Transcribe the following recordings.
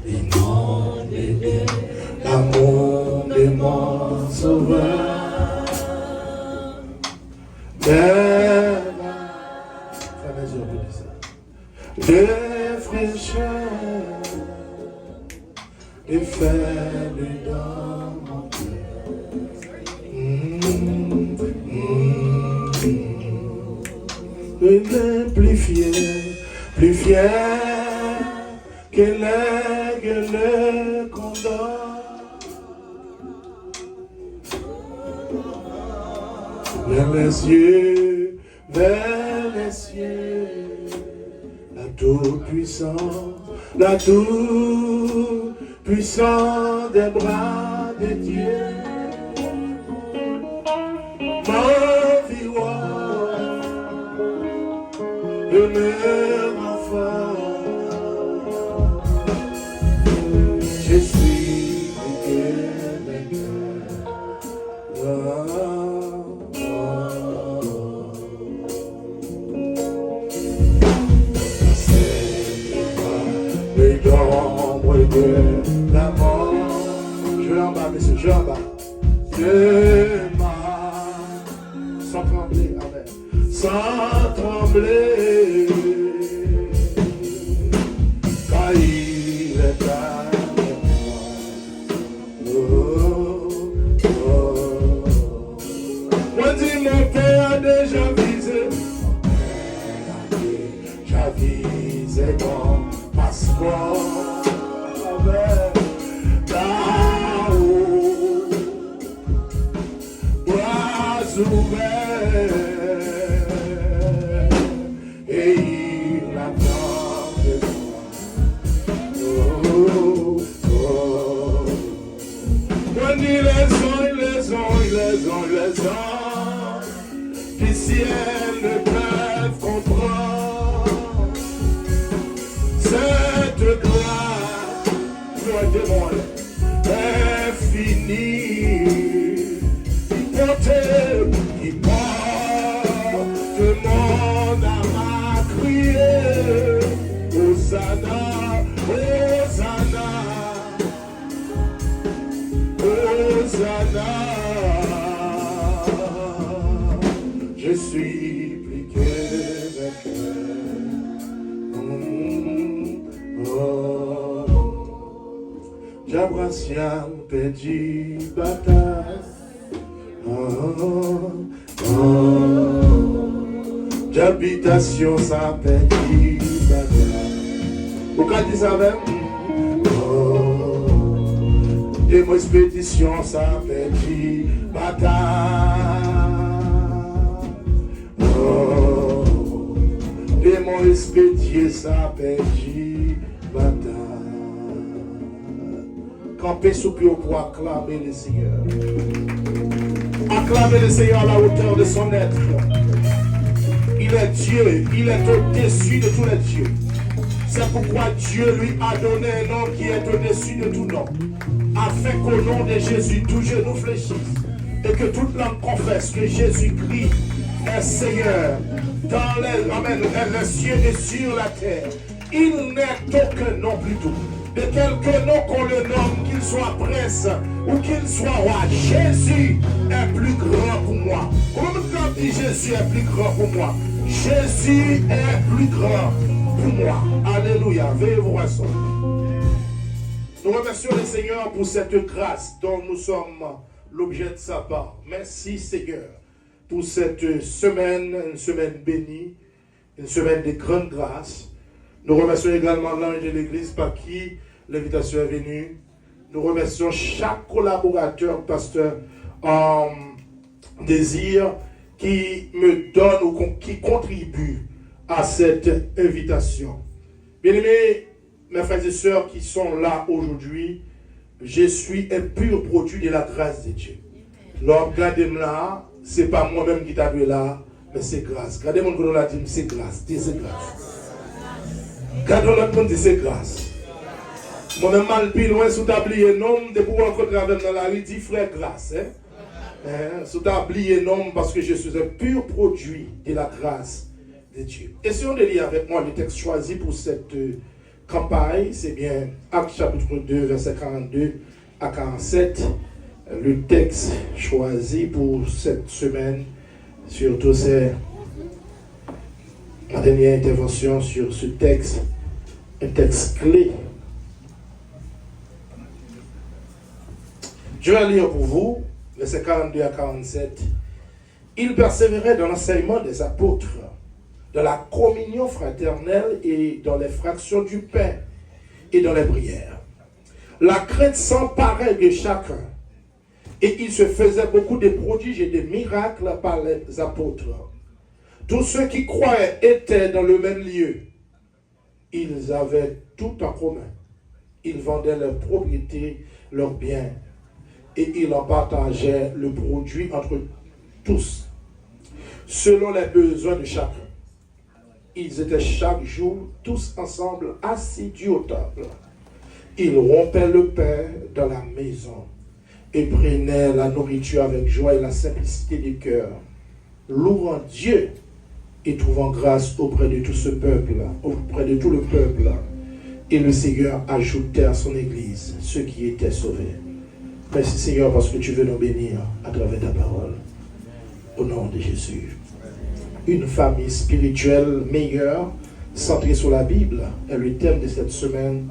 Inondé l'amour de mon sauveur. De fraîcheur, de faible dans mon cœur. Plus fier que l'aigle le condor. Vers les cieux, la toute-puissance des bras de Dieu. M'environne, demeure enfant. Je suis l'ombre de la mort. Je vais en bas, messieurs, je vais en bas. Sans trembler, amen. Sans trembler, car il est avec moi. Moi dis mon père a déjà visé. J'avisais mon passeport avec là-haut, bras ouverts, et il attend de moi. Moi dis les anges du ciel ne peuvent comprendre cette grâce infinie qui porte mon âme à crier. Hosanna, Hosanna, Hosanna. Je suis plus que vainqueur. J'abraciam perdu bataille. J'habitation ça perdu bataille. Pourquoi dis ça même? Et mon expédition ça perdu bataille. Et mon expédié ça perdu bataille. Campez sous pied pour acclamer le Seigneur. Acclamer le Seigneur à la hauteur de son être. Il est Dieu, il est au-dessus de tous les dieux. C'est pourquoi Dieu lui a donné un nom qui est au-dessus de tout nom. Afin qu'au nom de Jésus, tout genou fléchisse. Et que toute langue confesse que Jésus-Christ est Seigneur dans les cieux et sur la terre. Il n'est aucun nom plutôt. De quelque nom qu'on le nomme, qu'il soit prince ou qu'il soit roi, Jésus est plus grand pour moi. Comment on dit Jésus est plus grand pour moi? Jésus est plus grand pour moi. Alléluia. Veuillez vous rasseoir. Nous remercions le Seigneur pour cette grâce dont nous sommes l'objet de sa part. Merci Seigneur pour cette semaine, une semaine bénie, une semaine de grande grâce. Nous remercions également l'ange de l'église par qui l'invitation est venue. Nous remercions chaque collaborateur, pasteur, en désir qui me donne ou qui contribue à cette invitation. Bien-aimés, mes frères et sœurs qui sont là aujourd'hui, je suis un pur produit de la grâce de Dieu. Alors, regardez-moi là, ce n'est pas moi-même qui t'a vu là, mais c'est grâce. Regardez-moi que nous l'a dit, c'est grâce. Dis c'est grâce. Regardez-moi l'autre monde, c'est grâce. Moi-même, mal plus loin, sous tablier, non, de pouvoir rencontrer avec dans la rue, dit frère grâce. Hein? Sous oublié non parce que je suis un pur produit de la grâce de Dieu. Essayons de lire avec moi le texte choisi pour cette campagne. C'est bien Actes chapitre 2, verset 42 à 47. Le texte choisi pour cette semaine. Surtout c'est ma dernière intervention sur ce texte. Un texte clé. Je vais lire pour vous, versets 42 à 47. Il persévérait dans l'enseignement des apôtres, dans la communion fraternelle et dans les fractions du pain et dans les prières. La crainte s'emparait de chacun et il se faisait beaucoup de prodiges et de miracles par les apôtres. Tous ceux qui croyaient étaient dans le même lieu. Ils avaient tout en commun. Ils vendaient leurs propriétés, leurs biens, et ils en partageaient le produit entre tous, selon les besoins de chacun. Ils étaient chaque jour tous ensemble assidus aux tables. Ils rompaient le pain dans la maison et prenaient la nourriture avec joie et la simplicité du cœur, louant Dieu et trouvant grâce auprès de tout ce peuple, auprès de tout le peuple. Et le Seigneur ajoutait à son Église ceux qui étaient sauvés. Merci Seigneur parce que tu veux nous bénir à travers ta parole. Au nom de Jésus. Une famille spirituelle meilleure, centrée sur la Bible, est le thème de cette semaine.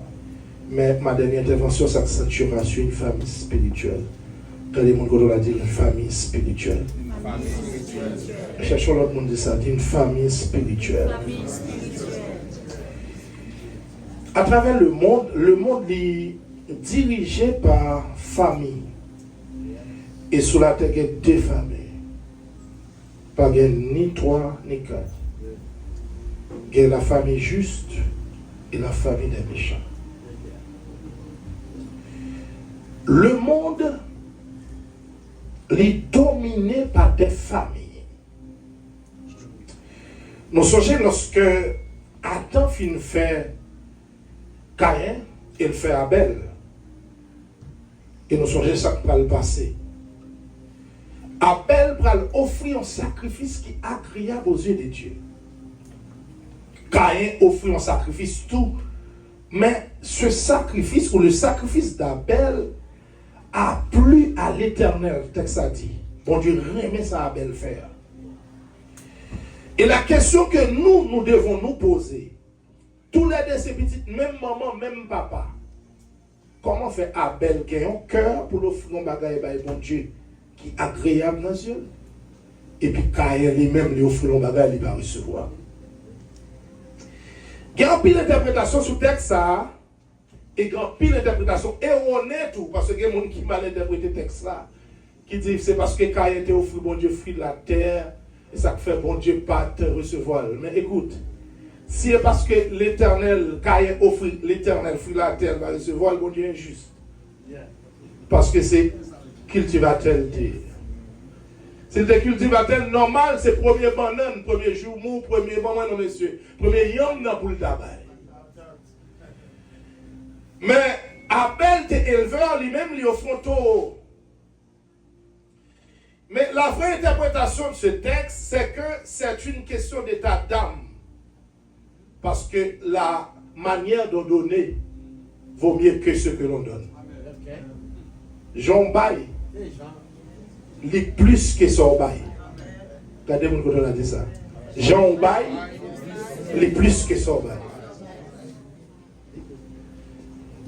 Mais ma dernière intervention s'accentuera sur une famille spirituelle. Regardez mon gars l'a dit, une famille spirituelle. Cherchons l'autre monde de ça, une famille spirituelle. À travers le monde est dirigé par famille. Et sous la terre, il y a deux familles. Pas ni trois, ni quatre. Il y a la famille juste et la famille des méchants. Le monde est dominé par des familles. Nous songeons lorsque Adam fin fait Caïn, il fait Abel. Et nous songeons ça qui va le passer. Abel va offrir un sacrifice qui est agréable aux yeux de Dieu. Caïn offrit un sacrifice tout. Mais ce sacrifice, ou le sacrifice d'Abel, a plu à l'Éternel, le texte a dit. Bon Dieu remet ça à Abel faire. Et la question que nous devons nous poser, tous les deux ces petites, même maman, même papa, comment fait Abel qui a un cœur pour l'offrir un bagage à bon Dieu qui est agréable dans les yeux, et puis Caïn lui-même lui offre un bagage, il va recevoir. Il y a un pile d'interprétation sur le texte ça, et il y a un pile d'interprétation erronée tout, parce qu'il y a des gens qui mal interprété le texte là, qui disent c'est parce que Caïn était offert bon Dieu fruit de la terre, et ça fait bon Dieu pas te recevoir. Mais écoute, si c'est parce que l'Éternel, Caïn offre l'Éternel fruit de la terre, va recevoir, le bon Dieu est injuste. Parce que c'est cultivateur. C'est le cultivateur normal, c'est premier banane, premier jour mou, premier maman, non monsieur, premier yam dans pour le tabac. Mais Abel était éleveur, lui-même, lui offre tout. Mais la vraie interprétation de ce texte, c'est que c'est une question d'état d'âme. Parce que la manière de donner vaut mieux que ce que l'on donne. Jean baille, lit plus que son bail. Regardez-moi quand on a dit ça. Jean baille, lit plus que son bail.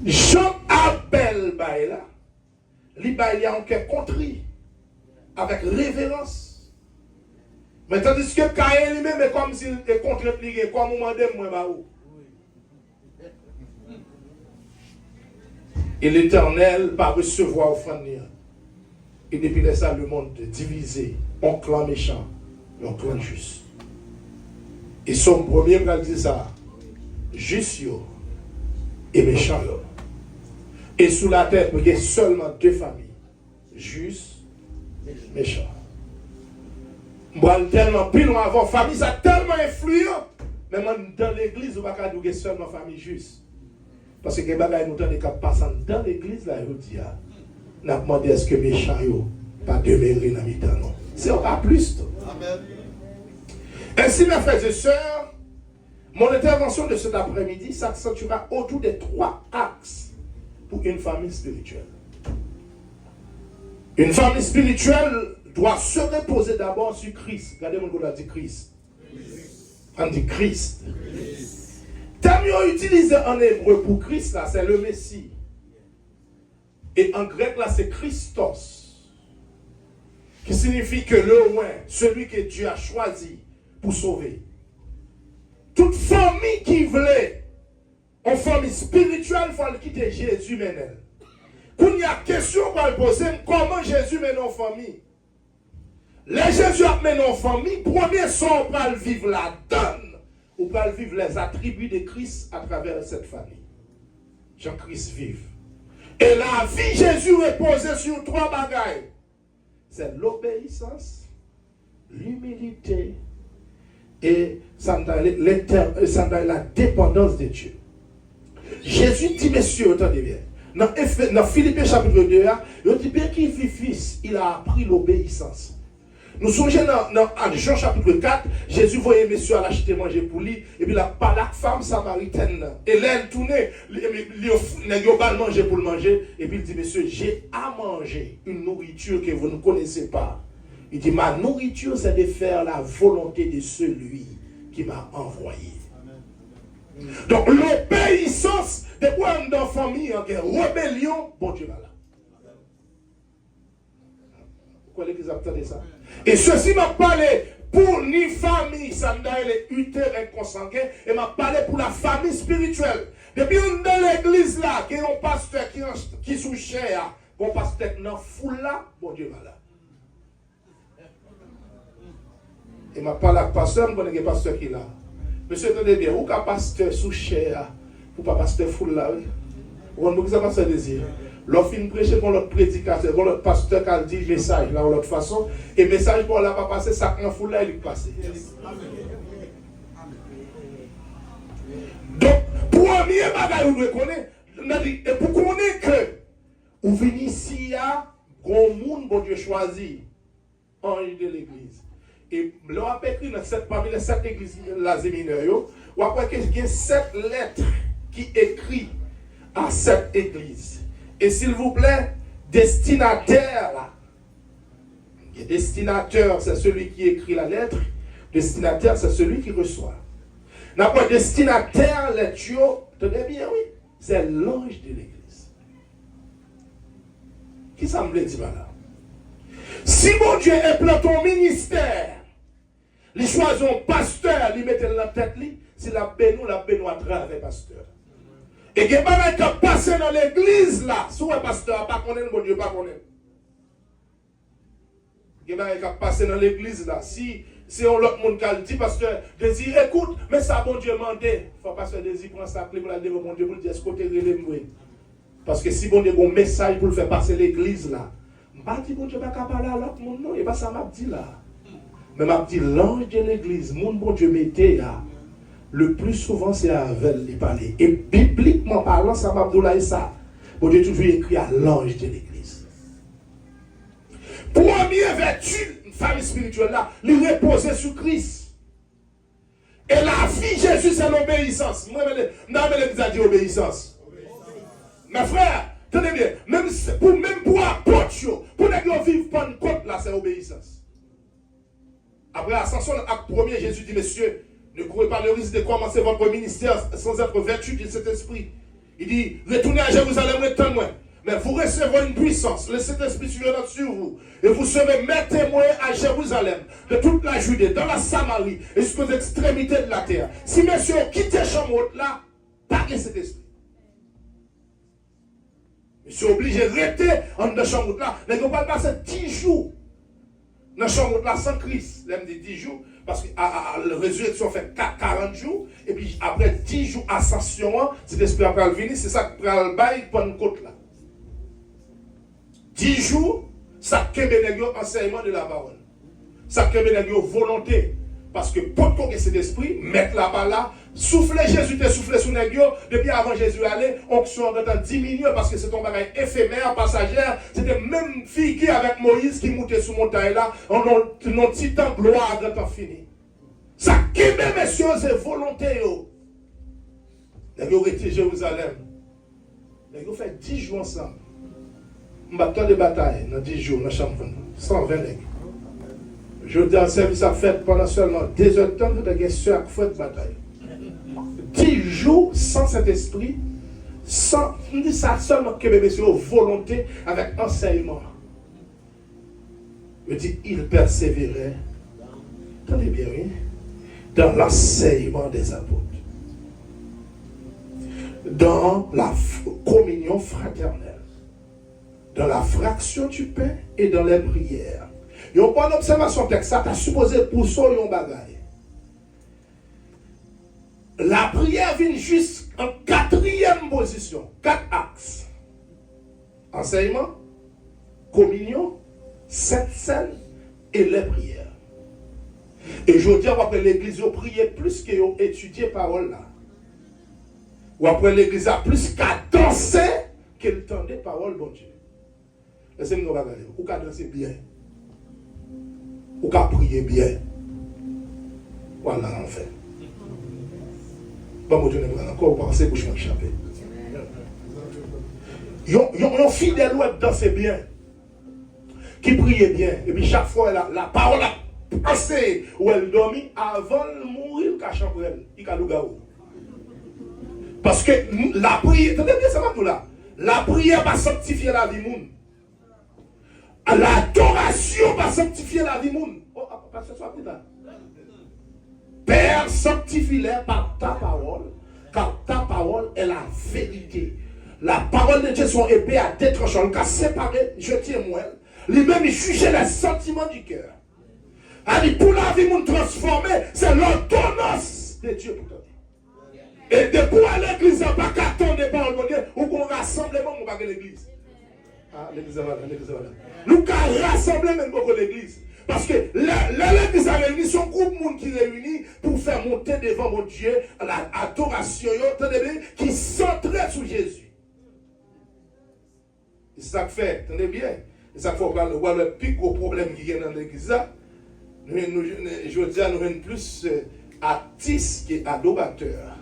Jean Abel baille là, li baille il y a un cœur contrit, avec révérence. Mais tandis que Caïn lui-même est comme s'il est contre-plié, comme on m'a dit, moi, bah où. Et l'Éternel va recevoir offrande. Et depuis ça, le monde est divisé en clans méchants et en clans justes. Et son premier va dire ça, juste et méchant. Et sous la terre, il y a seulement deux familles, justes et méchants. Moi, tellement plus loin avant, famille, ça tellement influent. Mais dans l'église, on va pas dire seulement famille juste. Parce que les bagages nous donnent des cas passants dans l'église, là, ils disent, on a demandé est-ce que méchant, Pas demeurer dans mi-temps, non. C'est pas plus. Amen. Ainsi, mes frères et sœurs, mon intervention de cet après-midi s'accentuera autour des 3 axes pour une famille spirituelle. Une famille spirituelle doit se reposer d'abord sur Christ. Regardez-moi, on a dit Christ. On dit Christ. Terme utilisé en hébreu pour Christ, là, c'est le Messie. Et en grec, là, c'est Christos. Qui signifie que le loin, celui que Dieu a choisi pour sauver. Toute famille qui voulait, en famille spirituelle, il faut quitter Jésus maintenant. Quand il y a question qu'on va poser, comment Jésus mène en famille? Les Jésus mène en famille, premier son, on va le vivre la donne. On va le vivre les attributs de Christ à travers cette famille. Jean-Christ vive. Et la vie Jésus reposait sur 3 bagailles. C'est l'obéissance, l'humilité et la dépendance de Dieu. Jésus dit, messieurs, attendez bien. Dans Philippiens chapitre 2, il dit bien qu'il vit fils, il a appris l'obéissance. Nous songeons dans Jean chapitre 4, Jésus voyait messieurs à l'acheter manger pour lui, et puis il a parlé à la femme samaritaine. Et là, elle tournait, il a manger pour le manger, et puis il dit, messieurs, j'ai à manger une nourriture que vous ne connaissez pas. Il dit, ma nourriture, c'est de faire la volonté de celui qui m'a envoyé. Amen. Donc, l'obéissance des points dans la famille, en rébellion, bon Dieu va là. Vous croyez qu'ils entendent ça? Et ceci m'a parlé pour ni famille, ça m'a les utérin consanguin, et m'a parlé pour la famille spirituelle. Depuis on dans l'église là, qui est un pasteur qui sous cher, un pasteur qui est dans foule là, bon Dieu va là. Et m'a parlé à pasteur, je connais un pasteur qui est là. Monsieur, attendez bien, où qu'un pasteur sous cher, ou pas pasteur foule là, oui? Ou on ne pas se désir. L'offre une prêcher pour l'autre prédicateur, pour l'autre pasteur qui a dit message là, de l'autre façon, et message pour là pas passer, ça en foule là, il est passé. Donc, premier bagage, vous devez connaître, et pour connaître que, vous venez ici, grand monde, bon Dieu choisi, ange de l'église. Et l'on a écrit parmi les 7 églises la séminaire, ou après qu'il y a 7 lettres qui écrivent à cette église. Et s'il vous plaît, destinataire là. Et destinataire, c'est celui qui écrit la lettre. Destinataire, c'est celui qui reçoit. N'importe destinataire, lettre, tenez bien, oui, c'est l'ange de l'église. Qui ça me veut dire là? Si mon Dieu implante ton ministère, les choisit un pasteur, lui mettent la tête, si la bénou à travers pasteur. Et que pas qui passer dans l'église là, si un pasteur pas connaître, mon Dieu pas connaître. Que pas qui passer dans l'église là, si on l'autre monde qui dit pasteur, désir écoute, mais ça bon Dieu mandé, faut pasteur désir prendre sa clé pour la dire mon Dieu pour dire ce côté relève. Parce que si bon Dieu a un message pour le faire passer l'église là, pas dit bon Dieu pas parler à l'autre monde non, et pas ça m'a dit là. Mais m'a dit l'ange de l'église, mon bon Dieu mettait là. Le plus souvent, c'est avec les parler. Et bibliquement parlant, ça m'a dit ça. Bon Dieu toujours écrit à l'ange de l'église. Première vertu, une famille spirituelle là, lui reposer sur Christ. Et la vie Jésus, c'est l'obéissance. Moi, je n'ai dit obéissance. Mes frères, tenez bien, même pour apôtres, pour les gens vivre Pentecôte, là, c'est obéissance. Après l'ascension, acte 1er, Jésus dit, messieurs, ne courez pas le risque de commencer votre ministère sans être vertu de cet esprit. Il dit, retournez à Jérusalem, retournez. Mais vous recevrez une puissance, le Saint-Esprit surviendra sur vous. Et vous serez mes témoins à Jérusalem, de toute la Judée, dans la Samarie, et jusqu'aux extrémités de la terre. Si messieurs quittez chambre là, parlez cet esprit. Monsieur obligé de rester en de chambre là. Mais on va passer 10 jours dans la chambre là sans Christ. L'aime dit 10 jours. Parce que la résurrection fait 40 jours. Et puis après 10 jours ascension, cet esprit après le venir, c'est ça qui prend le bail pour une côte là. 10 jours, ça kembe nèg enseignement de la parole. Ça kembe nèg volonté Parce que pour qu'on ait cet esprit, mettre là-bas là, souffler Jésus, te souffler sous les gueux, depuis avant Jésus aller, onction de temps diminuer parce que c'est un bagage éphémère, passagère. C'était même fille avec Moïse qui montait sous montagne là, en un petit temps gloire de temps fini. Ça qui même messieurs c'est volonté yo. Vous avez été Jérusalem. Vous avez fait 10 jours ensemble. On va de bataille dans 10 jours dans la chambre. 120 nègres. Je dis en service à fête pendant seulement 2 heures de temps, vous avez chaque fois de bataille. 10 jours sans cet esprit, sans, on dit ça seulement que bébé sur volonté avec enseignement. Je dis, il persévérait, attendez bien, oui, dans l'enseignement des apôtres, dans la communion fraternelle, dans la fraction du pain et dans les prières. Il n'y a pas d'observation texte, ça t'a supposé pour ça un bagaille. La prière vient juste en 4e position, 4 axes. Enseignement, communion, Sainte Seine et les prières. Et je dis après l'église, vous priez plus que vous étudiez parole là. Ou après l'église a plus qu'à danser qu'elle tendait parole bon Dieu. Laissez-moi nous regarder. Ou qu'à danser bien. Ou qu'à prier bien. Voilà l'enfer. Bon, Dieu ne va encore penser pour changer échappé. Yon fidèle ou danser bien. Qui priait bien. Et puis chaque fois, la parole a passé ou elle dormit avant de mourir, il a chanté elle. Il a lougaou. Parce que la prière, attendez bien ça va là. La prière va sanctifier la vie moun. L'adoration va sanctifier la vie moun. Oh, parce que ça va là. Père, sanctifie-les par ta parole, car ta parole est la vérité. La parole de Dieu, son épée à deux tranchants, car séparé, je tiens moi. Lui-même, il juge les sentiments du cœur. Alors, pour la vie moun transformée, c'est l'ordonnance de Dieu pour toi. Et depuis à l'église, on ne va pas attendre par le Dieu, ou qu'on rassemblement, on va à l'église. Ah, l'église va là, l'église va là. Nous avons rassemblé même beaucoup l'église. Parce que l'église a réuni son groupe de monde qui réunit pour faire monter devant mon Dieu l'adoration qui centrait sur Jésus. C'est ça que fait, attendez bien. C'est ça qu'il faut voir le plus gros problème qui est dans l'église. Je veux dire, nous sommes plus artistes qu'adorateurs.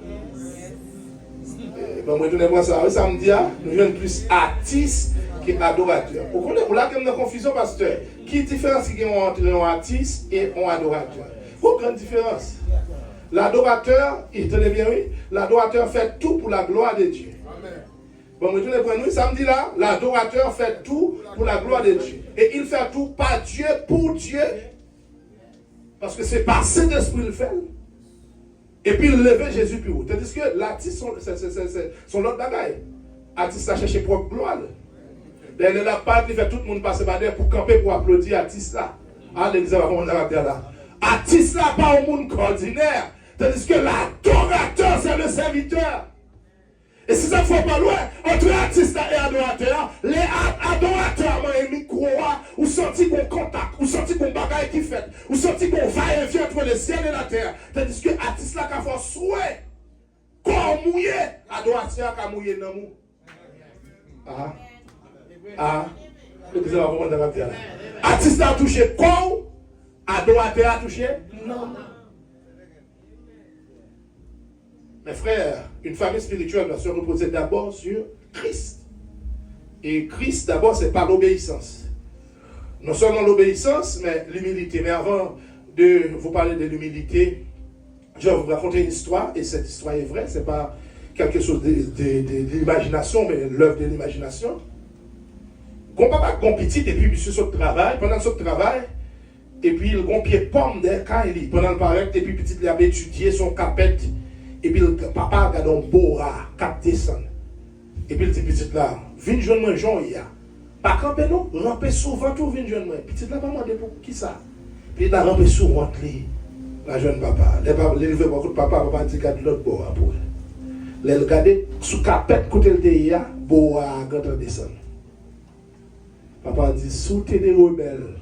Bon, moi, je ne sais pas ça. Ça me dit, nous sommes plus artistes qu'adorateurs. Vous connaissez, vous l'avez dans la confusion, pasteur. Qui est la différence entre un artiste et un adorateur? Aucune différence. L'adorateur, il tenait bien, oui, l'adorateur fait tout pour la gloire de Dieu. Bon, moi, je ne sais pas, samedi là, l'adorateur fait tout pour la gloire de Dieu. Et il fait tout par Dieu, pour Dieu. Parce que c'est par Saint-Esprit le fait. Et puis il levait Jésus plus haut. Tandis que l'artiste, c'est l'autre bagaille. L'artiste a cherché propre gloire. Derrière la part, il fait tout le monde passer par derrière pour camper, pour applaudir l'artiste là. Ah, l'église va comment on a là. Artiste là, pas au monde ordinaire. Tandis que l'adorateur, c'est le serviteur. Et si ça ne faut pas loin, entre artiste et adorateur, les adorateurs ont mis croix, ou senti qu'on contact, ou senti qu'on bagaille qui fait, ou senti qu'on va et vient entre le ciel et la terre. Tandis que l'artiste là, qui a fait souhait, corps mouillé, adorateur qui a mouillé dans mou. Ah. Ah. L'église va voir dans la terre. Artiste a touché corps, adorateur a touché non. Mes frères, une famille spirituelle doit se reposer d'abord sur Christ. Et Christ, d'abord, c'est par l'obéissance. Non seulement l'obéissance, mais l'humilité. Mais avant de vous parler de l'humilité, je vais vous raconter une histoire, et cette histoire est vraie, ce n'est pas quelque chose de l'imagination, mais l'œuvre de l'imagination. Quand papa a petit, et puis monsieur saute travail, pendant ce travail, et puis il a pied pomme d'un caille, pendant le paraître, et puis petit, il avait étudié son capette. Et puis le papa regarde un bora, 4 descend. Et puis il dit petit là, viens joindre moi Jean hier. Pas camper non, ramper souvent tout viens joindre moi. Petit là pas demander pour qui ça. Puis il a rampé souvent la jeune papa. Les lever beaucoup de papa dit garde l'autre bora pour elle. Les regarder sous capette côté le hier, bora quand descend. Papa dit sous tes des rebelles,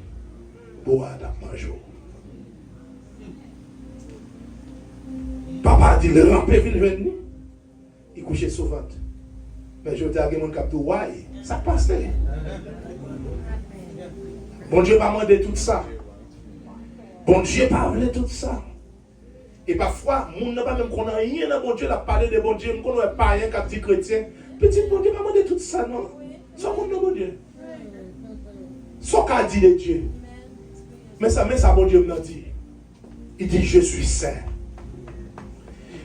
bora t'a mangé. Papa dit, le rampé vient venir. Il couchait souvent. Mais je dis à mon cap de ouais, ça passe. Bon Dieu va demander tout ça. Bon Dieu pas voulu tout ça. Et parfois, on n'a pas même qu'on a rien dans bon Dieu, la parler de bon Dieu, on n'a pas rien qu'à petit chrétien. Petit bon Dieu va demander tout ça, non? Ça, on n'a bon Dieu. Ça qu'a dit de Dieu. Mais ça, bon Dieu m'a dit. Il dit, je suis saint.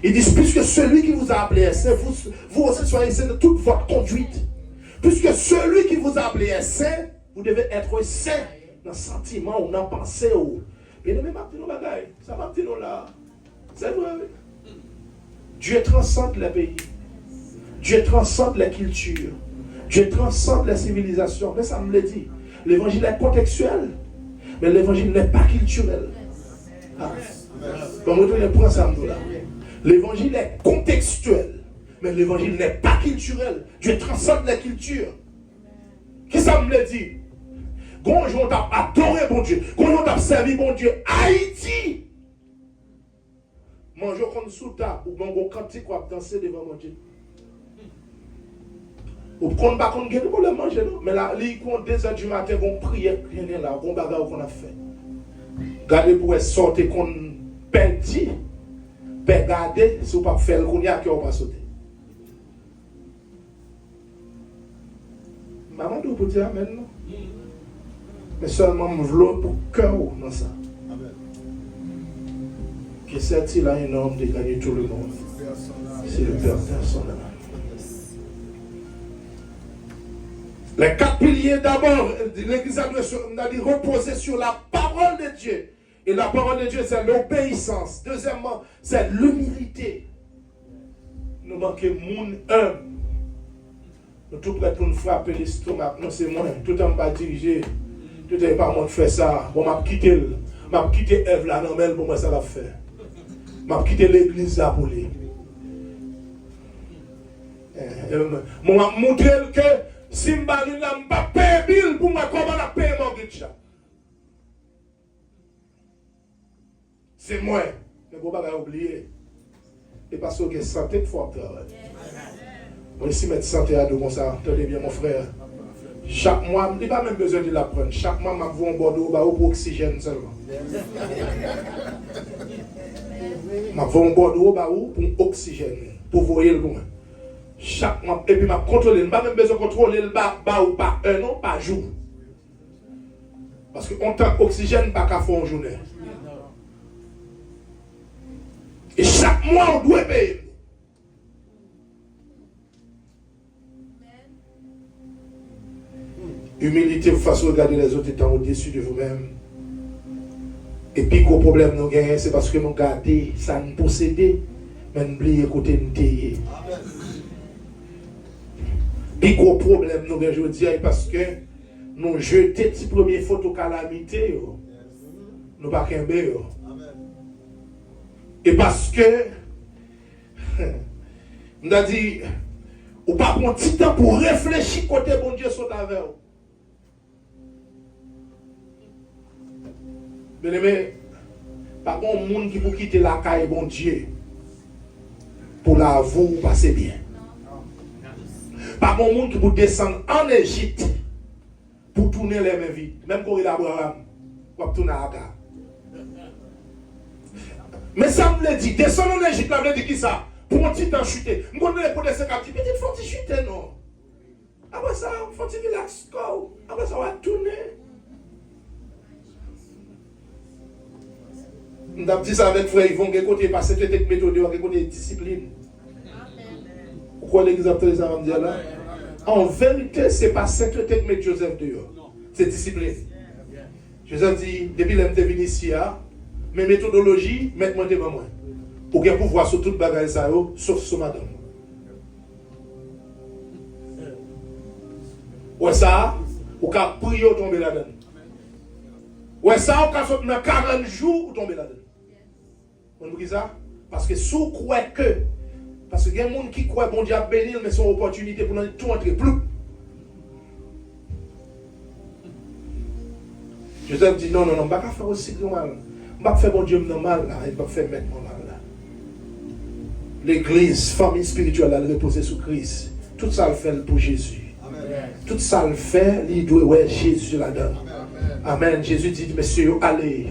Il dit, puisque celui qui vous a appelé est saint, vous aussi soyez saint de toute votre conduite. Puisque celui qui vous a appelé est saint, vous devez être saint dans le sentiment ou dans la pensée. Bien aimé, ça va nous là. C'est vrai. Dieu transcende les pays. Dieu transcende les cultures. Dieu transcende les civilisations. Mais ça me l'a dit. L'évangile est contextuel, mais l'évangile n'est pas culturel. Ah. Comme vous le prenez ça, là. L'évangile est contextuel, mais l'évangile n'est pas culturel. Dieu transcende les cultures. Qu'est-ce que ça me l'a dit? Quand on t'a adoré bon Dieu, quand on t'a servi bon Dieu, Haïti, manger comme sous table, ou bon cantique, ou danser devant mon Dieu. Ou qu'on pas qu'on gagne pour le manger, non? Mais là, les 2h du matin, on prie, rien là, on bagarre qu'on a fait. Gardez pour sortir qu'on perdit, regardez si vous ne pouvez pas faire le qu'on y a qui va pas sauter. Maman, vous pouvez dire amen, non? Mais seulement je veux pour cœur dans ça. Que c'est-il à un homme de gagner tout le monde? C'est le Père personnel. Les 4 piliers d'abord, l'Église a dit reposer sur la parole de Dieu. Et la parole de Dieu, c'est l'obéissance. Deuxièmement, c'est l'humilité. Nous manquons monde humble. Nous sommes tout prêts pour nous frapper l'estomac. Non, c'est moi. Tout le temps, pas diriger. Tout le temps, pas moi qui fais ça. Bon, je vais quitter Ève là, non, mais pour moi, ça va faire. Je vais quitter l'église là pour lui. Je vais montrer que si je ne vais pas payer bill pour moi, comment on paye mon mortgage? C'est moi. Mais vous ne pouvez pas oublier. Et parce que la santé, il faut travailler. On ici mettre santé à dos comme ça. Tenez bien mon frère. Chaque mois, je n'ai pas même besoin de l'apprendre. Chaque mois, je vais en Bordeaux pour oxygène seulement. Je vais en Bordeaux pour oxygène. Pour voir le loin. Chaque mois, et puis je contrôle. Je n'ai pas même besoin de contrôler le bas ou pas un an, par jour. Parce que on tant oxygène pas qu'à faire en journée. Et chaque mois, on doit payer. Humilité, vous fasse regarder les autres étant au-dessus de vous-même. Et puis, gros problème nous gagnons, c'est parce que nous gardons ça nous posséder, mais nous oublions côté nous tailler. Puis, gros problème nous gagnons, je dis, parce que nous jetons les premières photos calamité, nous pas qu'un bé. Et parce que, nous avons dit, ou pas prendre un petit temps pour réfléchir côté bon Dieu sur ta vie. Bien aimé, pas bon monde qui peut quitter la caille bon Dieu pour la vous passer bien. Pas bon monde qui peut descendre en Égypte pour tourner les mains vides. Même quand il a Abraham, pour tourner à Agar. Mais ça me l'a dit, descendre en Égypte, ça me dit qui ça? Pour un petit temps chuter. Je connais pour descendre captif, mais il faut chuter, non? Après ça, il faut relax, après ça, on va tourner. On a dit ça avec frère Yvon, côté passer cette méthode, côté discipline. Pourquoi l'exemple de ça va me dire là? En vérité, ce n'est pas cette méthode Joseph dehors. C'est discipline. Joseph dit, depuis que je suis venu ici, mes méthodologies, mettez-moi devant moi. Pour qu'il pouvoir sur toute bagaille ça, sauf sur madame. Ouais ça, ou qu'à prier ou tomber là-dedans. Ouais ça, ou qu'à sortir dans 40 jours ou tomber là-dedans. Vous dit ça? Parce que si vous croyez que, parce qu'il y a des gens qui croient bon Dieu bénir, mais son opportunité pour tout entrer plus. Joseph dit non, je ne vais pas faire aussi mal. Je ne vais pas faire bon Dieu mal là, je ne vais pas faire mettre mon mal là. l'église, famille spirituelle, elle reposer sur Christ. Tout ça le fait pour Jésus. Amen. Tout ça le fait, il doit ouais, Jésus là-dedans. Amen. Amen. Jésus dit, messieurs, allez,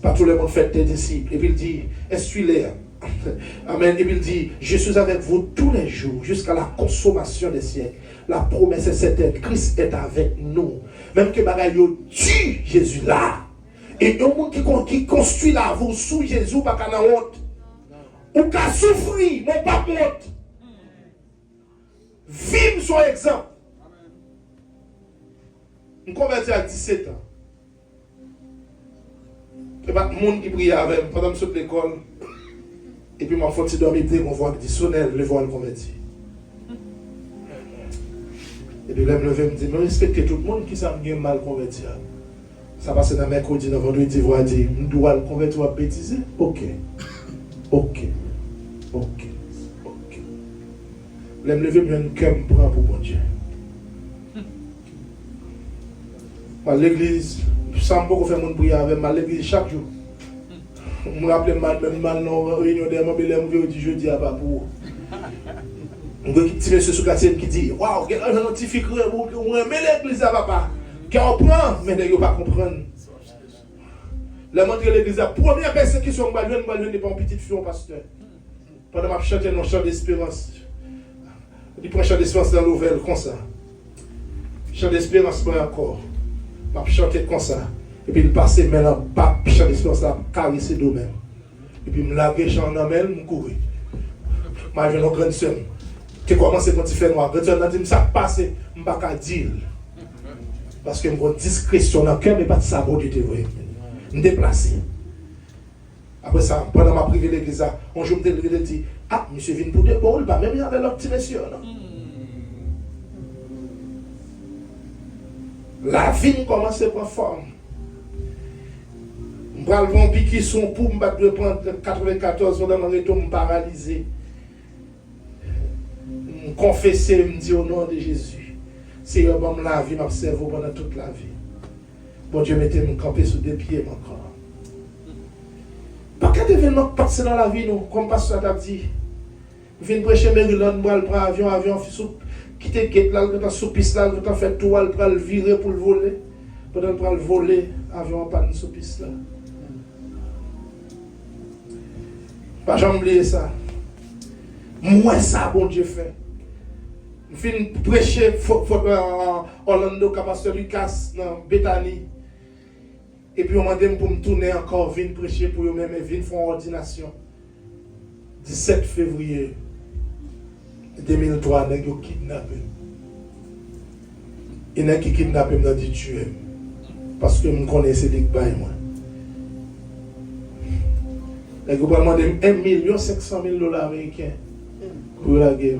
par tout le monde faites des disciples. Et puis il dit, essuie-les. Amen. Et puis il dit, je suis avec vous tous les jours jusqu'à la consommation des siècles. La promesse est certaine. Christ est avec nous. Même que bagaille tue Jésus là. Et un monde qui construit la vie sous Jésus, pas qu'à la honte. Ou qu'à souffrir, mais pas honte. Vive son exemple. Je me convertis à 17 ans. Et pas le monde qui prie avec moi pendant que je saute l'école. Et puis, ma faute, c'est dormir, on voit que dit sonnel, le voile converti. Et puis, là, je me lever, me dit, mais respectez tout le monde qui s'est mal converti. Ça passe dans mercredi, dans vendredi, vous dire, je dois le convertir ou bêtiser. Ok. Là, je me lever, je me cœur me prend pour bon Dieu. L'église, je sens beaucoup faire mon prière avec l'église chaque jour. Je me rappelle mal dans la réunion de mon bébé, je dis jeudi à Papou. Je vois un petit monsieur sur la scène qui dit, waouh, il y a un petit fille qui remet l'église à papa. Qui comprend, mais il ne pas comprendre. La montre de l'église, la première persécution que je n'est pas un petit fille, pasteur. Pendant que je chante un chant d'espérance. Il prend un chant d'espérance dans l'ouvel, comme ça. Chant d'espérance, moi encore. Je chante comme ça. Et puis il passe maintenant, pas chant d'espérance, là, caresser d'eux-mêmes. Et puis je lave chant dans la main, je cours. Je vais dans grande somme. Tu commences quand tu fais noir. Quand tu as dit, ça passe, je ne peux pas dire. Parce que j'ai une discrétion dans le cœur, mais pas de sabot du témoin. Je me déplace. Après ça, pendant ma privée l'église, un jour, je me dis, ah, monsieur vient pour des bons, pas même avec leur petit monsieur. La vie commence à prendre forme. Je vais le piquer son pour me battre de prendre 94, pendant que je suis paralysé. Je me confesser, je me dis au nom de Jésus. Seigneur, bon, la vie m'observe pendant toute la vie. Bon Dieu, mettez-moi camper sur des pieds, mon corps. Pas qu'un événement passe dans la vie, nous, comme pasteur t'a dit. Je viens prêcher Maryland, je prends avion, quitter gate là, je sous piste là, je fais tout, je prends le virer pour le voler. Pendant que je prends le voler, avion pas sous piste là. Pas jamais oublier ça. Moi, ça, bon Dieu fait. Je viens prêcher Orlando, pasteur Lucas, dans Bethany. Et puis on m'a demandé pour me tourner encore, venir prêcher pour eux-mêmes et venir faire une ordination. 17 février 2003, ils ont kidnappé. Il y a qui kidnappé, ils ont dit tuer. Parce que je connaissais des bails, moi. Ils ont demandé 1 500 000 $ américains pour la guerre.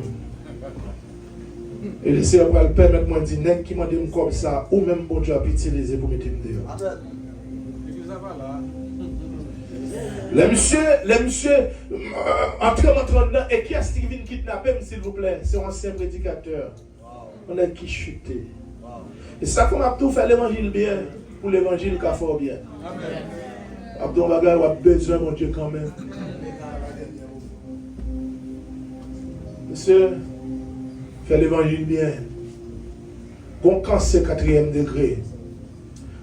Et le Seigneur va le permettre de dire, nèg qui m'a dit comme ça, ou même bon Dieu a utilisé pour mettre dehors. Les monsieur, entre dedans, et qui est-ce qui vient kidnapper, s'il vous plaît? C'est un ancien prédicateur. On est qui chuté. Et ça, qu'on a tout fait l'évangile bien, pour l'évangile qu'a fort bien. Abdon Bagay a besoin, mon Dieu, quand même. Monsieur, fait l'évangile bien. Bon cancer 4e degré.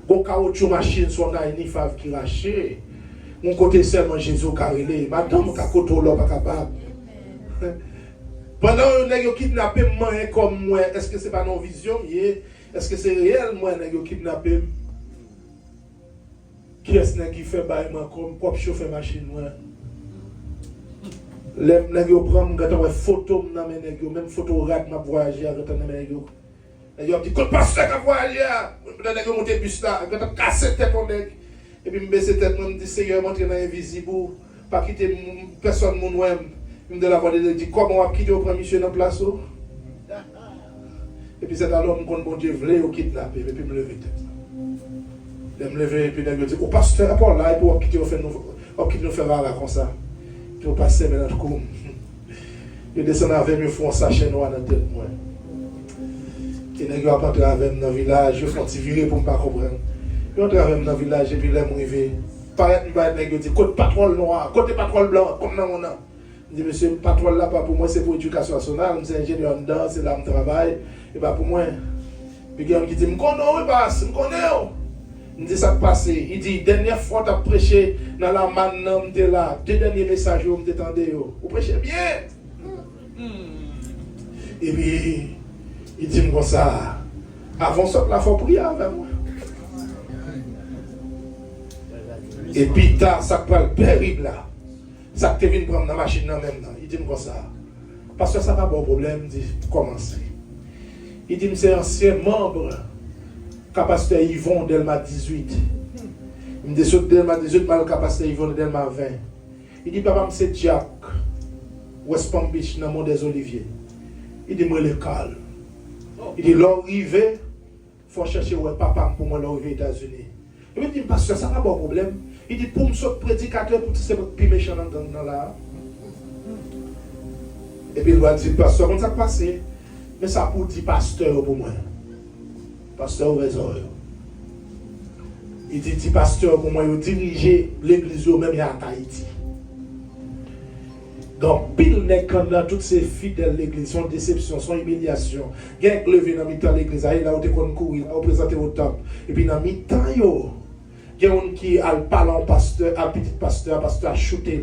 Bon caoutchouc machine son ni fave qui raché. Mon côté seulement Jésus carrelé. Madame mon cacoto là pas capable. Pendant que vous kidnappé moi comme moi, est-ce que c'est pas non vision? Est-ce que c'est réel moi vous kidnappé? Qui est-ce qui fait bail moi comme propre chauffeur machine moi? Les nègres prennent une photo, même photo rat m'a voyagé avec un nègre. Ils ont dit que pasteur qui a voyagé, les nègres monté bus là, ils ont cassé tête au nègre. Et puis je baisse tête, je me dis Seigneur, montre dans l'invisible, pas quitter personne mon ouem. Je me dis la voix de dit comment on va quitter au premier monsieur dans place. Et puis c'est alors que bon Dieu voulait au kidnapper, et puis me lever tête. Je me lever et puis je me dis, au pasteur, pas là, et puis on quitter nous faire là comme ça. Puis on passe maintenant le coup. Je descends avec moi, font un sachet noir dans la tête. Et les gars rentrent avec moi dans le village, je fais un petit viré pour ne pas comprendre. Puis on rentre avec moi dans le village et puis là, je me réveille. Pareil, je me dis, côté patrouille noir, côté patrouille blanc, comme dans mon nom. Je dis, monsieur, patron là, pas pour moi, c'est pour l'éducation nationale, je suis ingénieur dedans, c'est là que je travaille, et pas pour moi. Puis il y a qui dit, je connais. Il dit, ça passe. Il dit, dernière fois, tu as prêché dans la manne, tu es là. 2 derniers messages, vous m'entendez. Vous prêchez bien. Et puis, il dit comme ça, avant ça, il faut prier avec moi. Et puis, ça parle terrible là. Ça que tu viens prendre dans la machine même. Il dit comme ça. Parce que ça n'a pas de problème. Il dit, commencez. Il dit, c'est ancien membre. Capacité Yvon Delma 18. Il me dit, sur Delma 18, mal capacité Yvon Delma 20. Il dit, papa, c'est Jack. West Palm Beach, dans le monde des Oliviers. Il dit, moi, le calme. Il dit, l'arrivée, il faut chercher où est papa pour moi l'arrivée aux États-Unis. Il me dit, parce que ça n'a pas de problème. Il dit, pour me sauter prédicateur, pour que c'est plus méchant dans la. Et puis il va dire, pasteur, comment ça passe? Mais ça pour dire pasteur pour moi. Pasteur, raison. Il dit, pasteur pour moi, il dirige l'église même à Tahiti. Donc, pile n'est quand dans toutes ces fidèles de l'église, son déception, son humiliation. Il y a un levé dans le mi-temps de l'église, il a été courir, il a présenté au temple. Et puis dans le mi-temps, il y a un qui a parlé au pasteur, à petit pasteur a shooté,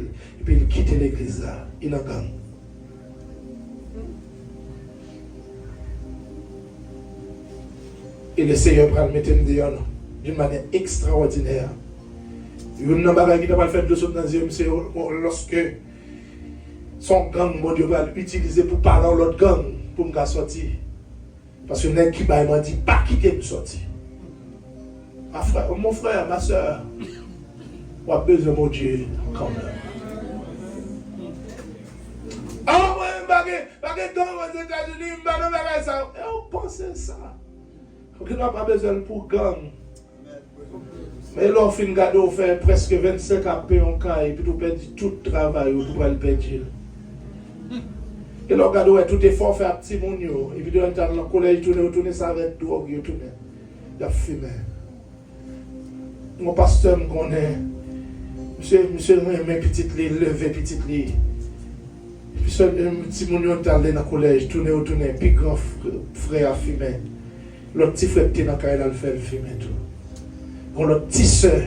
et puis il quitte l'église là, il a gang. Et le Seigneur va le mettre dehors d'une manière extraordinaire. Il y a une bagaille qui n'a pas fait de choses dans les yeux, c'est lorsque son gang, mon Dieu, va l'utiliser pour parler à l'autre gang pour me sortir. Parce que l'un qui m'a dit, pas quitter me sortir. Mon frère, ma soeur, on a besoin de mon Dieu quand même. Ah, moi, je ne dans les États-Unis, je ne ça. Et on pense ça. On n'a pas besoin pour gang. Mais là, on fait une garde, on fait presque 25 AP en cas, et puis on perd tout le travail, on va le perdre. Et là, on regarde, tout effort fait à petit monde, et puis on est dans le collège, tourner ça avec drogue, il a fumé. Mon pasteur me connaît. Monsieur, mes petites lits, levé petites lits. Puis ce petit monde est allé dans le collège, tourner, puis grand frère a fumé. L'autre petit frère qui est dans le carré, il a fait fumer tout. Quand l'autre petit soeur,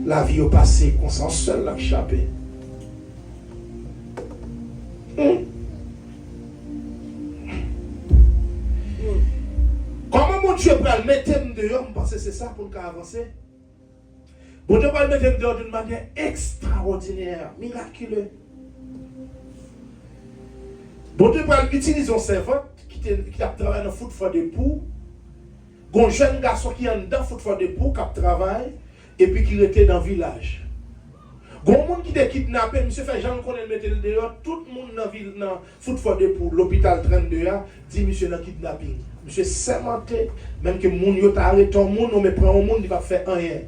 la vie au passé, qu'on s'en seul l'a échappé. Comment mon Dieu peut le mettre dehors? Je pense que c'est ça pour nous avancer. Bon Dieu va le mettre dehors d'une manière extraordinaire, miraculeuse. Bon Dieu va utiliser un servant qui a travaillé dans le foot for d'époux. Un jeune garçon qui est dans le foot for d'époux, qui travaille, et puis qui était dans le village. Il y a un monde qui est kidnappé, monsieur fait Jean qu'on le mettre dehors, tout le monde dans la ville, dans le foot for d'époux, l'hôpital 32 dit monsieur dans le kidnapping. Monsieur sémenté, même que mon yo t'a arrêté un monde, on me prend un monde qui va faire rien.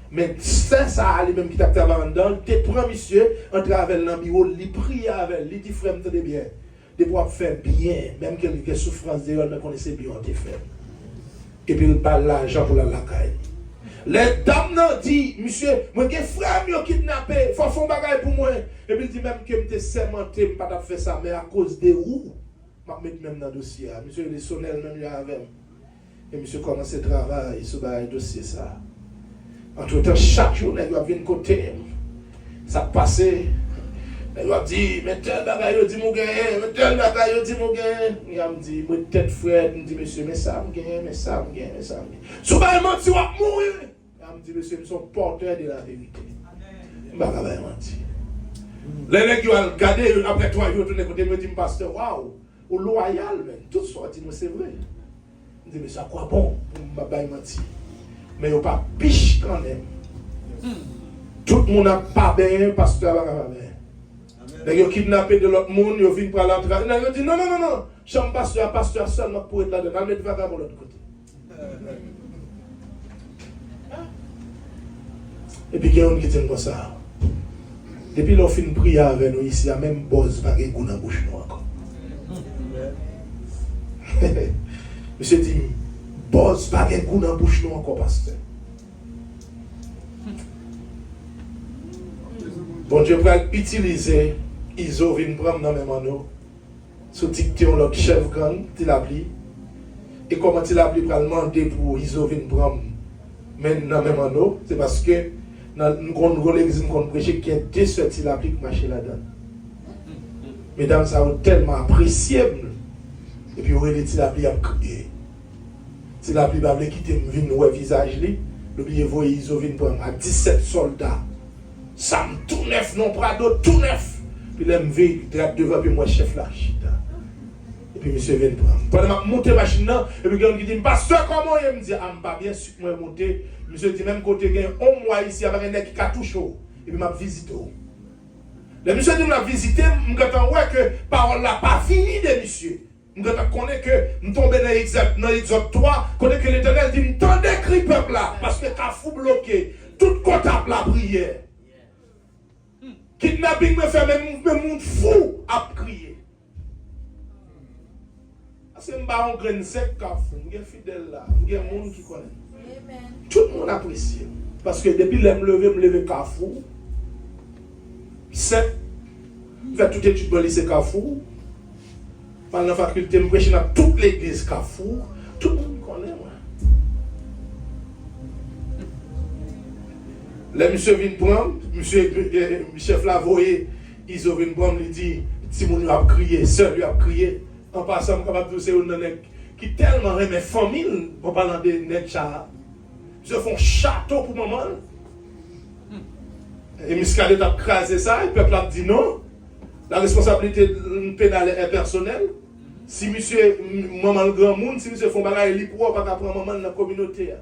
Mais c'est ça, lui-même qui t'a travaillé dedans, tu prends monsieur, entre avec dans le bureau, il prie avec, il dit frère, me bien. De pouvoir faire bien, même quelques souffrances de mais connaissez bien, on te fait. Et puis il parle l'argent pour la lacaille. Les dames n'ont dit, monsieur, moi j'ai frère qui kidnappé, il faut faire un bagage pour moi. Et puis il dit même que je me sémenté, je ne pas faire ça, mais à cause des roues, je vais mettre même dans le dossier. Monsieur, il est sonnel même là avec. Et monsieur commence à travailler sur le dossier ça. Entre temps, chaque jour, il va venir côté. Ça passe. Il va dire, mais tel bagage, dit mon gain, mais tel bagage, dit mon gain. Il me dit, moi, tête frère, il me dit, monsieur, mais ça me gagne, mais ça me gagne, mais ça me gagne. Souvent, il m'a dit, tu vas mourir. Il me dit, monsieur, nous sommes porteurs de la vérité. Il m'a menti. Les gens qui vont regarder, après 3 jours, ils vont me dire, pasteur, waouh, au loyal, tout ça, c'est vrai. Il me dit, mais ça quoi bon? Il m'a menti. Mais il n'y a pas biche quand même. Tout le monde n'a pas bien, pasteur, n'a pas bien. Ils ont kidnappé de l'autre monde, ils viennent pour l'entrée. Ils ont dit non, chambre pasteur seulement pour être là-dedans. On va mettre vagabond de l'autre côté. Et puis il y a un qui dit comme ça. Depuis qu'on fait une prière avec nous ici, il y a même boss qui n'a pas goût dans la bouche encore. Monsieur dit, boss pas de goût dans la bouche encore, pasteur. Bon Dieu va utiliser ils ont venu prendre dans mes mains. Sous dicté l'autre chef grand, il a pris. Et comment il a pris pour demander pour ils ont venu prendre dans mes mains, c'est parce que dans l'église, nous prêchons qu'il y a deux seuls qui a pris pour marcher là-dedans. Mesdames, ça a tellement apprécié. Et puis, où est-il a pris à crier? S'il a pris à quitter le visage, l'oubliez vous, ils ont venu prendre à 17 soldats. Ça me tout neuf, non, Prado, tout neuf. Puis là, je vais devant, puis moi, chef là, chita. Et puis, monsieur vient prendre. Pendant que je monte la machine, et puis, il me dit, pasteur, comment il me dit, ah, pas bien sûr, moi, monter. Monsieur dit, même côté, il y a un mois ici, avec un nez qui a tout chaud. Et puis, je visite. Le monsieur dit, je visité, je vois que parole n'a pas fini de monsieur. Je connais que je tombe dans l'Exode 3, je connais que l'Éternel dit, je t'en décris peuple là, parce que t'as fou bloqué, tout comptable la prière. Kidnapping me fait même monde fou à crier. C'est un baron grain sec qui a fou, je suis fidèle là, je suis un monde qui connaît. Tout le monde apprécie. Parce que depuis que je me lever Carrefour, c'est faire toute étude dans le lycée Carrefour. Pendant la faculté, je prêche dans toute l'église Carrefour. Tout le monde connaît moi. Le monsieur vient prendre, monsieur chef Lavoyer, ils viennent prendre, il dit, si mon a crié, seul lui a crié. En passant, je suis capable de dire, c'est un qui tellement aime famille, en parlant de Netcha. Ils font château pour maman. Et Muscadet a crasé ça, et le peuple a dit non. La responsabilité pénale est personnelle. Si monsieur, maman le grand monde, si monsieur font bagaille, il pourra pas prendre maman dans la communauté.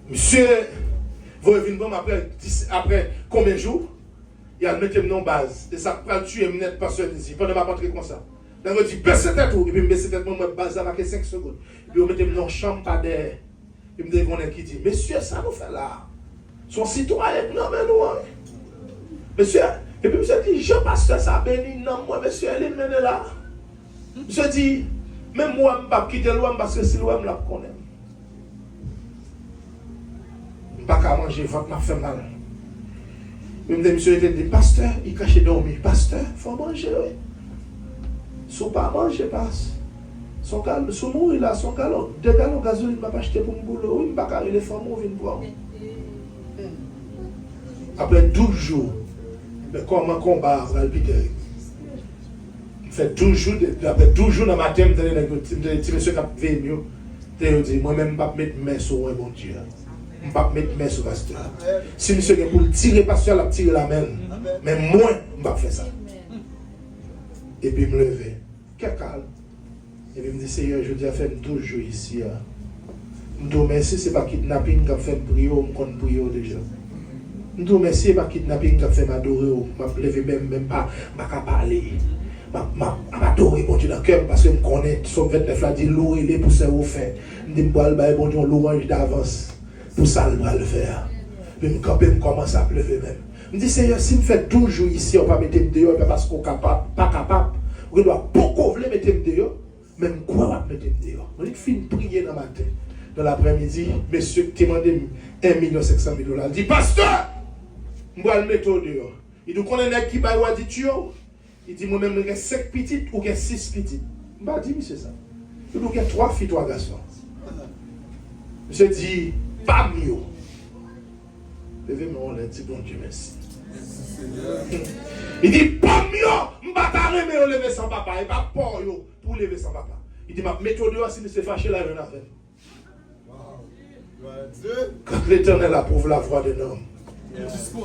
Monsieur, vous revenez après combien de jours? Il a mis mon base. Et ça va tuer net pasteur ici. Pendant ma rentrée comme ça. Là, je dis, baissez tête tout. Et puis, baissez tête, moi, base à 5 secondes. Et puis, on mettez dans chambre pas d'air. Il me dit qu'on est qui dit, monsieur, ça nous fait là. Son citoyen, non, mais nous, monsieur, et puis, monsieur dit, je pasteur, ça béni, non, moi, monsieur, elle est menée là. Monsieur dit, même moi, je ne vais pas quitter l'homme parce que si l'homme la connaît. Je ne vais pas manger, votre m'a fait mal. Même des monsieur était dit, pasteur, il cachait dormir. Pasteur, il faut manger, oui. Si on pas manger, passe. Son mourir là, son galon, 2 gallons de gasoline, il m'a pas acheté pour mon boulot. Oui, il m'a pas carré les femmes, on vient voir. Après 12 jours, mais comment combat va le piter? Il fait 12 jours, après 12 jours dans ma matin, je me dis, monsieur qui a fait mieux. Je dis, moi-même, je ne vais pas mettre main sur moi, mon Dieu. Je ne vais pas mettre main sur le pasteur. Si monsieur est pour le tirer, pasteur, il va tirer la main. Mais moi, je ne vais pas faire ça. Et puis, je me lever. Quel calme. Et puis, je me dis, Seigneur, je dis à faire 12 jours ici. Je me dis, merci, ce n'est pas kidnapping qui a fait prier, je me prier déjà. Je me dis, merci, ce n'est pas kidnapping qui a fait m'adorer, je ne me même pas parler. Je m'adorer, bon Dieu, dans le cœur, parce que je connais, Somme 29 là, dit, louer les poussières au fait. Je me dis, bon Dieu, louange d'avance. Pour ça, je vais le faire. Puis, je commence à pleurer même. Je me dis, Seigneur, si je fais 12 jours ici, on va mettre dehors, parce qu'on n'est pas capable. On doit beaucoup vouloir mettre dehors, même quoi on va mettre dehors. On dit, fin prier dans ma tête. Dans l'après-midi, monsieur qui m'a demandé 1 500 000 $. Il dit, pasteur, je vais le mettre dehors. Il dit, qu'on est qui va dit tuyau. Il dit, moi-même, j'ai 5 petites ou j'ai 6 petites. Je ne vais pas dire, monsieur, ça. Il dit, j'ai 3 filles, 3 garçons. Monsieur dit, pas mieux. Levez-moi, on l'a dit, bon Dieu, merci. Il dit, pas mieux, je ne vais pas t'arrêter de lever sans papa. Il ne va pas pour lever sans papa. Il dit, ma méthode si je suis fâché là, je n'ai rien. Quand l'Éternel approuve la voix d'un homme,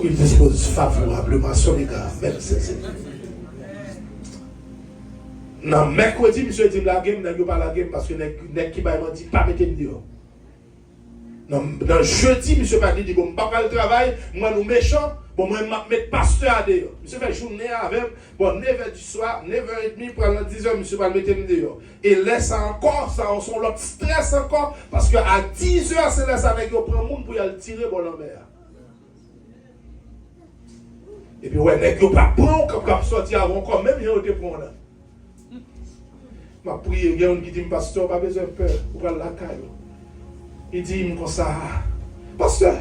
il dispose favorablement à son égard, même ses ennemis. Non, mercredi, monsieur dit la game, n'a pas la game parce que les qui m'a dit, pas mettre dehors. Dans jeudi, monsieur m'a dit, bon, pas le travail, moi nous méchants, bon, moi je mettre pasteur à dehors. Monsieur fait journée avec, bon, 9h du soir, 9h30, pendant 10h, monsieur va le mettre dehors. Et laisse encore, ça, on son l'autre stress encore, parce qu'à 10h, c'est là, ça avec au prend monde pour y aller tirer bon la mer. Et puis, ouais, n'est-ce pas bon, comme sortir avant, quand même, il y a été bon là. Ma prière, il y a un qui dit, pasteur, pas besoin de peur, pour aller la caille. Il dit comme ça, pasteur,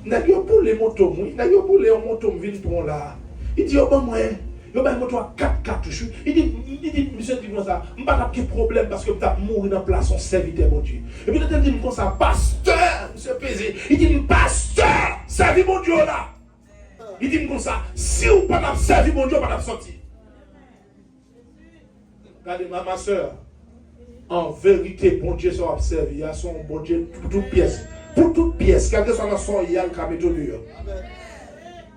N'a pour les motos, n'a pour les motos viennent pour là. Il dit, oh ben moi, yo ben moto à 4 chou. Il dit monsieur dit comme ça, m'pas pas de problème parce que m't'a mourir dans place son serviteur mon Dieu. Et puis il dit comme ça, pasteur, monsieur Pézé, il dit pasteur, servi mon Dieu là. Il dit comme ça, si vous pas servi mon Dieu, pas sortir. Regardez ma soeur, en vérité, bon Dieu soit observé, il y a son bon Dieu pour toute pièce. Pour toute pièce, quel que soit la son, il y a le caméto dehors.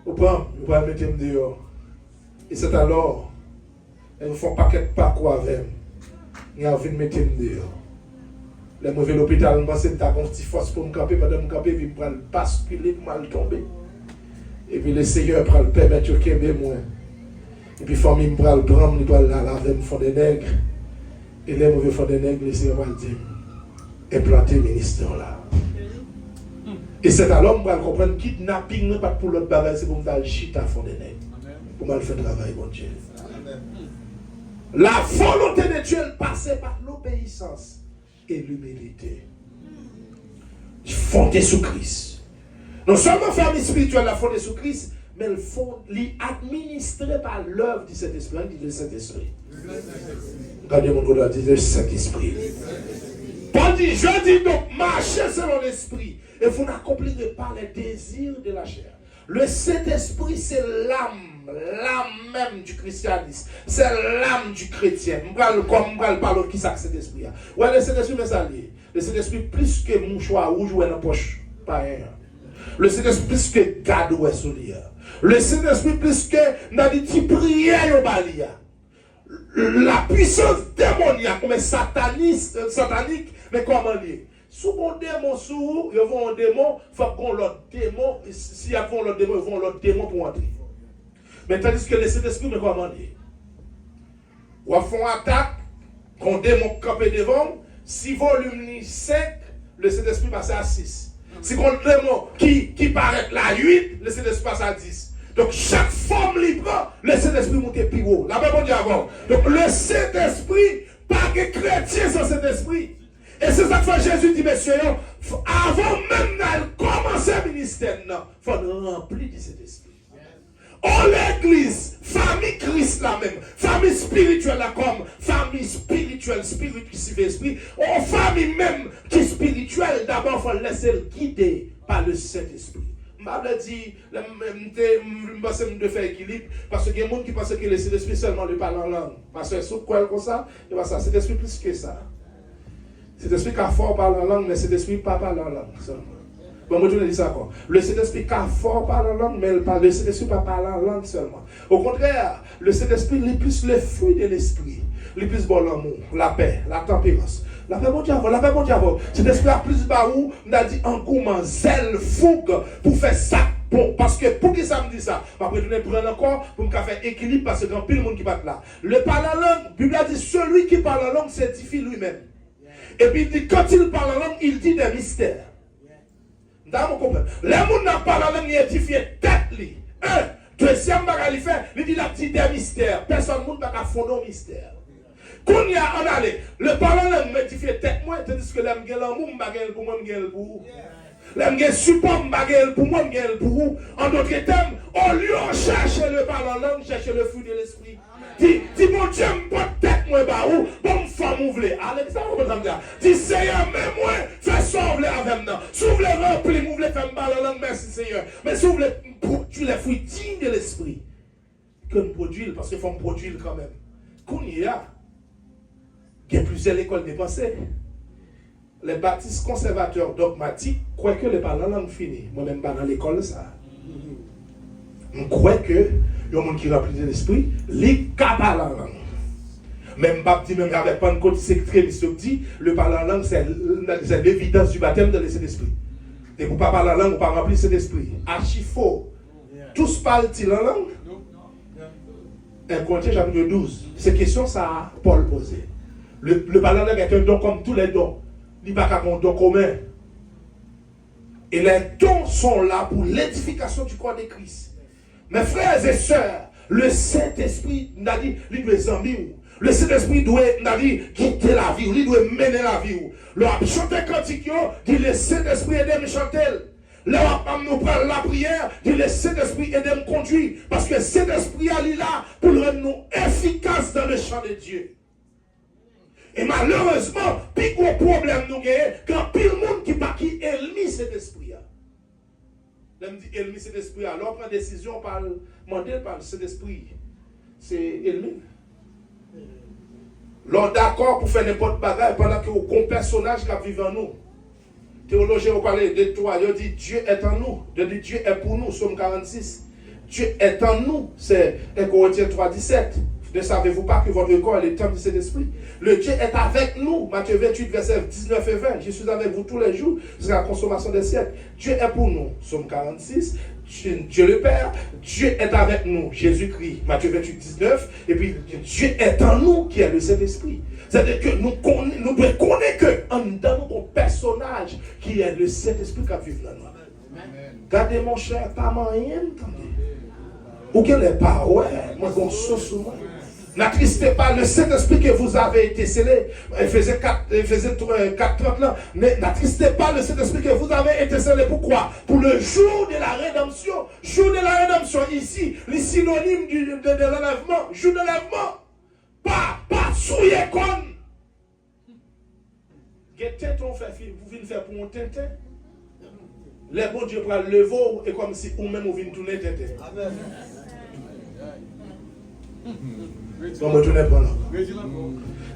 Vous pouvez mettre dehors. Et c'est alors, elles me font un paquet de parcours avec eux. Ils ont envie de mettre dehors. Les mauvais l'hôpital, je pense que j'ai une petite force pour me camper, pendant me camper, puis je vais basculer, pour me tomber. Et puis le Seigneur prend le permettre de me moins. Et puis, famille me prend le prendre, il doit la laver, me font des nègres. Et les mauvais font des nègres, le Seigneur va dire, implanter le ministère là. Et c'est alors que je comprends kidnapping n'est pas pour l'autre bagage, c'est pour me faire le chita fond des nègres. Pour me faire travail, mon Dieu. La volonté de Dieu passe par l'obéissance et l'humilité. Fondée sous Christ. Non seulement famille spirituelle la fondée sous Christ, mais le fond administré par l'œuvre du Saint-Esprit. Dit le Saint-Esprit. Regardez mon gars, dit le Saint-Esprit. Paul dit, je dis donc, marchez selon l'esprit, et vous n'accomplirez pas les désirs de la chair. Le Saint-Esprit, c'est l'âme même du christianisme. C'est l'âme du chrétien. Comme je parle qui ça que Saint-Esprit. Ouais, le Saint-Esprit, mais ça lié. Le Saint-Esprit, plus que mouchoir rouge ou dans la poche, pas rien. Le Saint-Esprit, plus que garde ou soulier. Le Saint-Esprit, plus que n'a dit prière au balia. La puissance démoniaque, mais satanique, mais comment dire? Sous mon démon, ils vont un démon, il faut qu'on l'autre démon. S'il y a l'autre démon, ils vont l'autre démon pour entrer. Mais tandis que le Saint-Esprit, mais comment dire? Ou font attaque, qu'on démon campé devant, si volume 5, le Saint-Esprit passe à 6. Si qu'on démon qui paraît là 8, le Saint-Esprit passe à 10. Donc chaque forme libre, le Saint-Esprit monte plus haut. La même avant. Donc le Saint-Esprit, pas que chrétien sans Saint-Esprit. Et c'est ça que fait Jésus dit, messieurs, avant même de commencer le ministère, il faut remplir du Saint-Esprit. En l'église, famille Christ la même, famille spirituelle là comme famille spirituelle, spirituelle, esprit, en famille même qui est spirituelle, d'abord il faut laisser le guider par le Saint-Esprit. Je dit, je vais faire équilibre, parce qu'il y a des gens qui pensent que le Saint-Esprit seulement le parle en langue. Parce que sous quoi comme ça, et ça, c'est l'esprit plus que ça. C'est l'esprit qui a fort parle en langue, mais c'est l'esprit pas parle en langue seulement. Bon, je vais dire ça encore. Le Saint-Esprit qui a fort parle en langue, mais le Saint-Esprit pas parle en langue seulement. Au contraire, le Saint-Esprit est plus le fruit de l'esprit. Le plus bon l'amour, la paix, la tempérance. La paix, mon diable, la paix, mon diable. Cet esprit a plus bas où, on a dit engouement, zèle, fougue, pour faire ça. Bon, parce que pour qui ça me dit ça? Après, je vais prendre encore pour me faire équilibre, parce qu'il y a pile de monde qui va là. Le parle en langue, la Bible a dit, celui qui parle en langue s'édifie lui-même. Et puis, il dit, quand il parle en langue, il dit des mystères. Les gens qui parlent en langue, ils édifient tête. Deuxième bagage, il dit, il a dit des mystères. Personne ne peut pas fonder un mystère. Quand il y a en aller, le parlant là m'édifie tête moi, tandis que l'aime gagner l'amour, m'bagel pour moi, m'gagel pour vous. L'aime gagner support, m'bagel pour moi, m'gagel pour vous. En d'autres termes, au lieu de chercher le parlant là, chercher le fruit de l'esprit. Dis mon Dieu, m'porte tête moi, bah ou, bon femme ouvre. Alexandre, comment ça me dit? Dis Seigneur, mais moi, fais sauver avec moi. S'ouvre les remplis, m'ouvre faire parler langue, merci Seigneur. Mais s'ouvre les produire les fruits dignes de l'esprit. Que me produire, parce qu'il faut me produire quand même. Qu'on y a. Il y a plusieurs écoles de pensée. Les baptistes conservateurs dogmatiques croient que les parlants langue finie. Moi-même, pas dans l'école, ça. Je crois que il y a un monde qui remplit de l'esprit, les capables en langue. Même baptiste, même avec Pentecôte, c'est très dit, le parler en langue, c'est l'évidence du baptême de l'esprit. Et pour ne pas parler en langue, on ne pas remplir cet esprit. Archi faux. Tous parlent-ils en langue? 1 Corinthiens chapitre 12. Ces questions, ça Paul posé. Le parler en langue est un don comme tous les dons. Il n'y a pas qu'un don commun. Et les dons sont là pour l'édification du corps de Christ. Mes frères et sœurs, le Saint-Esprit n'a dit, il doit zambir. Le Saint-Esprit doit quitter la vie, il doit mener la vie. Le chanter cantique, dit le Saint-Esprit aide à chanter. Là, nous prenons la prière, dit le Saint-Esprit et de me conduire. Parce que Saint-Esprit est là pour rendre nous efficaces dans le champ de Dieu. Et malheureusement, plus gros problème nous avons, quand pile monde qui pas qui ennemi cet esprit. Là, me dit ennemi cet esprit. Alors, on prend décision par demander par cet esprit. C'est ennemi. L'on d'accord pour faire n'importe quoi pendant que aucun personnage qui vit en nous. Théologien vous parlez de toi, il dit Dieu est en nous. Il dit Dieu est pour nous, Somme 46. Dieu est en nous, c'est 1 Corinthiens 3, 17. Ne savez-vous pas que votre corps est le temple de cet esprit? Le Dieu est avec nous. Matthieu 28, verset 19 et 20. Je suis avec vous tous les jours jusqu'à la consommation des siècles. Dieu est pour nous. Somme 46. Dieu le Père. Dieu est avec nous. Jésus-Christ. Matthieu 28, 19. Et puis Dieu est en nous qui est le Saint-Esprit. C'est-à-dire que nous devons connaître que en dans notre personnage qui est le Saint-Esprit qui vit dans nous. Gardez mon cher, pas moyen, entendez. Ou qu'elle n'est pas, ouais, moi, bon, sous moi. N'attristez pas le Saint-Esprit que vous avez été scellé. Éphésiens 4, 30 là. N'attristez pas le Saint-Esprit que vous avez été scellé. Pourquoi? Pour le jour de la rédemption. Jour de la rédemption ici, les synonymes de l'enlèvement. Jour de l'enlèvement. Pas souillé comme. Vous venez faire pour un tintin. Les bons Dieu prennent le veau et comme si vous-même vous venez tourner tintin. Amen. On me tourne pas là.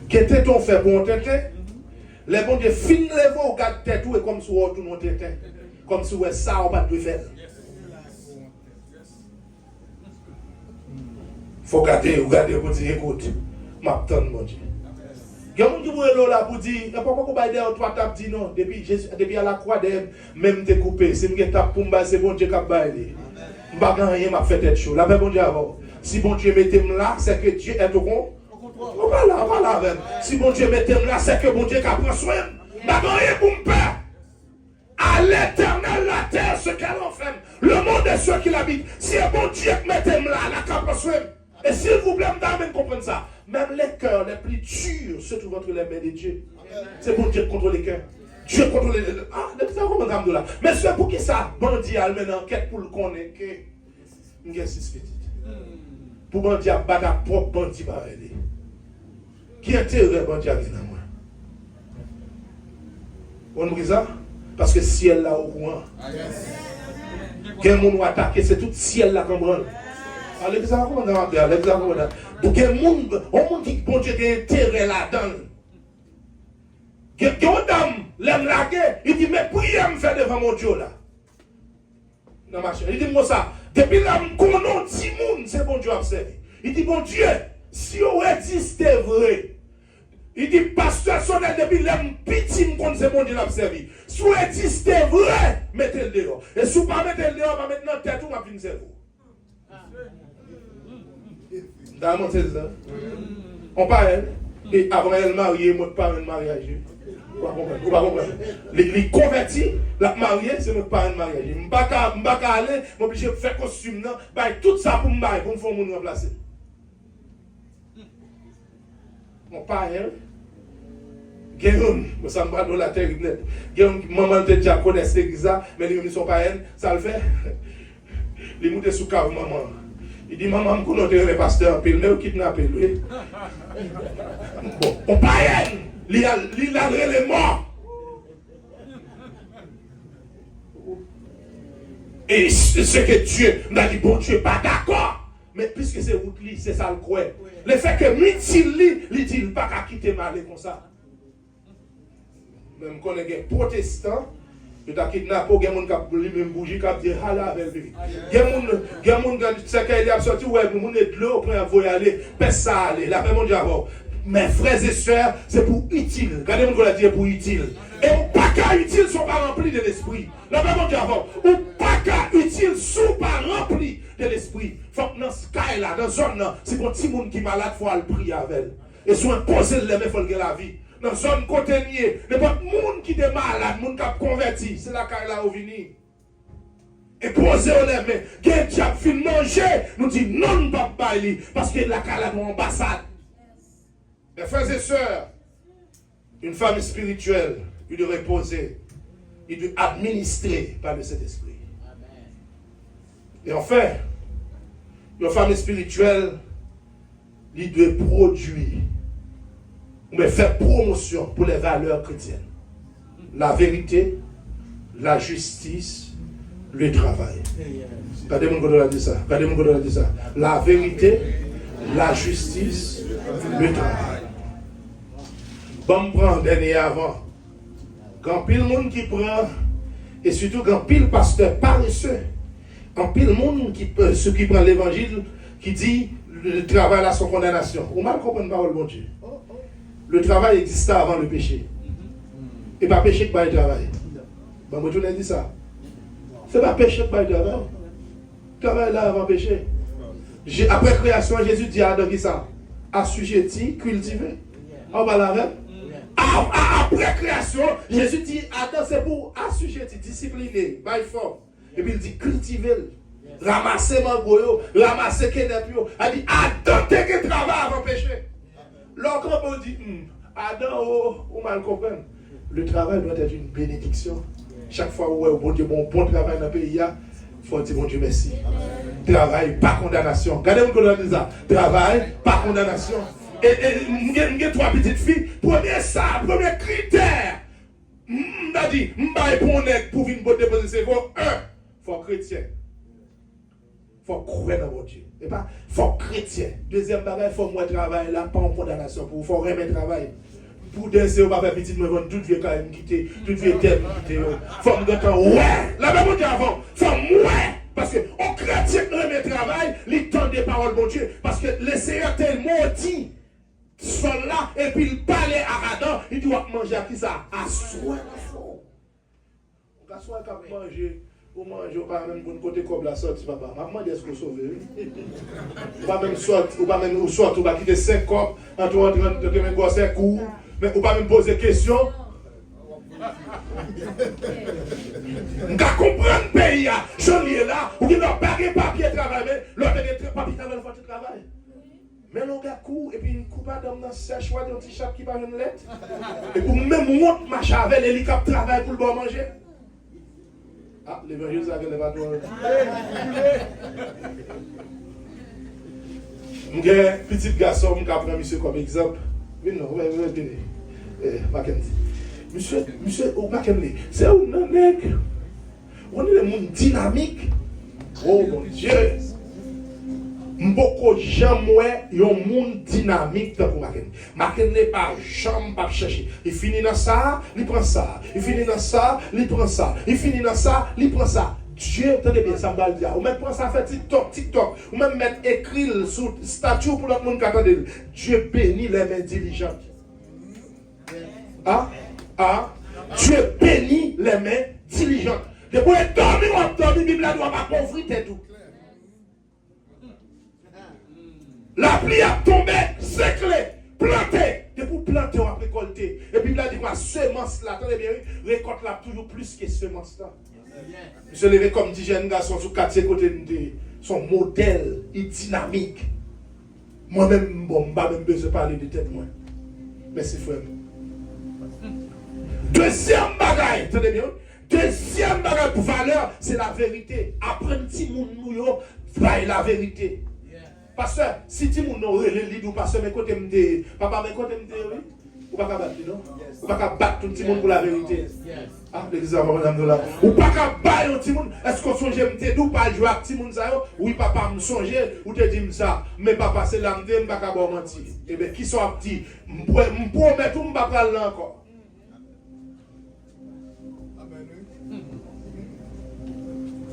Qu'est-ce qu'on fait pour un tintin? Les bons Dieu filent les veaux, regardent tête et comme si on tourne un tintin. Comme si on ça, on pas de faire. Faut regarder pour dire écoute, m'attends mon Dieu. Il y a des gens qui là pour dire, pourquoi vous avez trois tapes dit non, depuis à la croix, même te coupé, c'est une tape pour me c'est bon Dieu qui a baillé. Je ne vais pas rien fait tête chaud. La paix bon Dieu avant. Si bon Dieu mettez là, c'est que Dieu est au compte. Voilà, même. Si bon Dieu mettez là, c'est que bon Dieu qui a pris soin. Je ne vais rien pour me faire. À l'éternel, la terre, ce qu'elle en fait. Le monde est ceux qui l'habitent. Si un bon Dieu mettez là, la qui a pris soin. Et s'il vous plaît, me comprendre ça. Même les cœurs les plus durs se trouvent entre les mains de Dieu. C'est pour Dieu contrôle les cœurs. Dieu contrôle les cœurs. Ah, c'est comment là. Mais c'est pour qui ça, bandit a mené enquête pour le connaître que il y a 6 petites. Pour bandit a battre la propre bandit par aider. Qui intérêt bandit a dans moi? On me dit ça? Parce que ciel là au courant. Quel monde va attaquer, c'est tout ciel là qu'on branle. L'exemple, pour que le monde qui bon Dieu a intérêt là-dedans. Quelqu'un dame l'aime la guerre, il dit mais priez me faire devant mon Dieu là. Dans ma chaîne, il dit moi ça. Depuis là, on connaît 10 monde, c'est bon Dieu observé. Il dit bon Dieu, si on existait vrai. Il dit pasteur Sonel depuis l'homme petit me c'est bon Dieu observé. Si on existait vrai, mettez-le dehors. Et si vous ne pas mettez le dehors, maintenant tête ou ma fin cerveau. On parle, et avant elle mariée, moi pas un mariage. Vous pas comprendre. Les convertis, la mariée, c'est notre parent de mariage. Je ne vais pas aller, je suis obligé de faire costume, tout ça pour me faire me remplacer. Mon père, Guéron, je ne sais pas dans la terre net. Guéron, maman déjà connaît l'église, mais les sont pas ça le fait. Les moutons sous cave, maman. Il dit, maman, je connais le pasteur, puis il m'a kidnappé. Bon, on parle, il a les morts. Et ce que Dieu m'a dit, bon Dieu, pas d'accord. Mais puisque c'est route, c'est ça le croix. Le fait que Mithil, il dit, pas qu'à quitter mal comme ça. Même quand on est protestant, il a kidnappé, il y a des gens qui ont bougie, qui ont dit, hala avec lui. Il y a des gens qui ont sorti, ouais, il y a de l'eau, pour y aller, pèse ça aller. La paix mondiale. Mes frères et sœurs, c'est pour utile. Regardez ce qu'on a dit pour utile. Et ou pas qu'à utile sont pas remplis de l'esprit. La paix mondiale. Ou pas qu'à utile sont pas remplis de l'esprit. Faut que dans ce cas-là, dans cette zone-là, c'est pour petit monde qui est malade, il faut aller prier avec elle. Et soit imposer le lever, il faut le la vie. Dans la zone côté nier, n'importe monde qui est malade, monde qui a converti, c'est la caille là où venir. Et poser on les mains, quelqu'un qui a fini manger, nous dit non, pas bailler, parce que la caille là dans l'ambassade. Mes frères et sœurs, une femme spirituelle, il devrait poser il doit administrer par le Saint-Esprit. Et enfin, une famille spirituelle, il doit produire, mais faire promotion pour les valeurs chrétiennes. La vérité, la justice, le travail. Regardez mon côté dit ça. Regardez mon côté dit ça. La vérité, la justice, le travail. Bon, prendre dernier avant. Quand pile monde qui prend, et surtout quand pile pasteur paresseux, quand pile monde qui ceux qui prend l'évangile, qui dit le travail a son condamnation. Vous mal comprenez parole bon Dieu. Le travail existait avant le péché. Et pas péché que pas le travail. Bon, moi, je vous dit ça. C'est pas péché que pas le travail. Le travail là avant péché. Après création, Jésus dit à Adam qui ça? Assujetti, cultivé. On va la même. Après création, Jésus dit Adam c'est pour assujetti, discipliner, by force. Et puis il dit cultiver, ramasser mangoyo, ramasser kenepio. Il dit Adam t'es que travail avant péché. L'autre on dit Adam, on mal comprendre. Le travail doit être une bénédiction. Chaque fois où bon Dieu bon travail dans le pays, il faut dire bon Dieu merci. Travail, pas condamnation. Regardez-moi comment on dit ça. Travail, pas condamnation. Et il y a trois petites filles. Premier critère. M'a dit, m'a répondu pour venir pour déposer ses voix. Un, il faut chrétien. Il faut croire dans mon Dieu. Et pas, il faut chrétien. Deuxième bagage, il faut moi travailler là, pas en condamnation. Il faut remettre travail. Pour danser, on va faire petit, mais tout vieux quand même quitter, tout vieux thème quitter. Il faut me dire, ouais, la même chose avant, il faut ouais. Parce que on chrétien remet travail, il tend des paroles, bon Dieu. Parce que le Seigneur tellement dit, sont là, et puis il parlait à Adam, il doit manger à qui ça? À soi. On va soit manger. Ou manger, pas même pour côté comme la sortie, papa. Maman, est-ce que vous sauvez? Ou pas même sortir, ou pas même sortir, ou pas quitter 5 copes, entre de gosses et coups, mais ou pas même poser question. On va comprendre le pays, je lis là, ou qui n'a pas de papier travailler, l'autre a papier travail. Mais l'on a coup, et puis il coupe pas dans le sèche, ou un t-shirt qui parle une lettre. Et pour même monte ma chavel, l'hélicoptère travaille pour le bon manger. Ah, l'évangile, ça ne va pas toi. J'ai un petit garçon qui a pris monsieur comme exemple. Mais non, venez. Mackenzie. Monsieur, Mackenzie, c'est un nègre. On est le monde dynamique. Oh mon Dieu. Beaucoup de gens ont un monde dynamique dans le Mackenzie. Mackenzie n'est pas jamais pas chercher. Il finit dans ça, il prend ça. Il finit dans ça, il prend ça. Il finit dans ça, il prend ça. Dieu, tenez bien, ça me va le dire. Ou même prend ça, fait TikTok. Ou même mettre écrit sur statue pour le monde qui attend. Dieu bénit les mains diligentes. Dieu bénit les mains diligentes. Depuis dormir, on dormir, la Bible ne doit pas pauvreté tout. La pluie a tombé, séclé, planté. Depuis planter, on a récolté. Et puis il a dit quoi, semence là, attendez bien, récolte là toujours plus que semence là. Je l'ai comme dit jeune garçon sur 4 côtés de son modèle est dynamique. Moi-même, bon, je n'ai même besoin de parler de tête moi. Merci frère. Deuxième bagaille, attendez bien. Deuxième bagaille pour valeur, c'est la vérité. Apprendre petit monde nous la vérité. Pasteur, si tu m'as dit ou pasteur, mais côté me papa, mais côté me oui, ou pas battre, non? Ou pas battre tout le monde pour la vérité. Ah, l'église va madame de là. Ou pas battre tout le monde. Est-ce qu'on songe me dit ou pas jouer avec tout le monde ça? Oui, papa me songe ou te dit ça. Mais papa, c'est là me pas qu'à mentir. Eh bien, qui sont petits? Me promet tout me pas parler encore.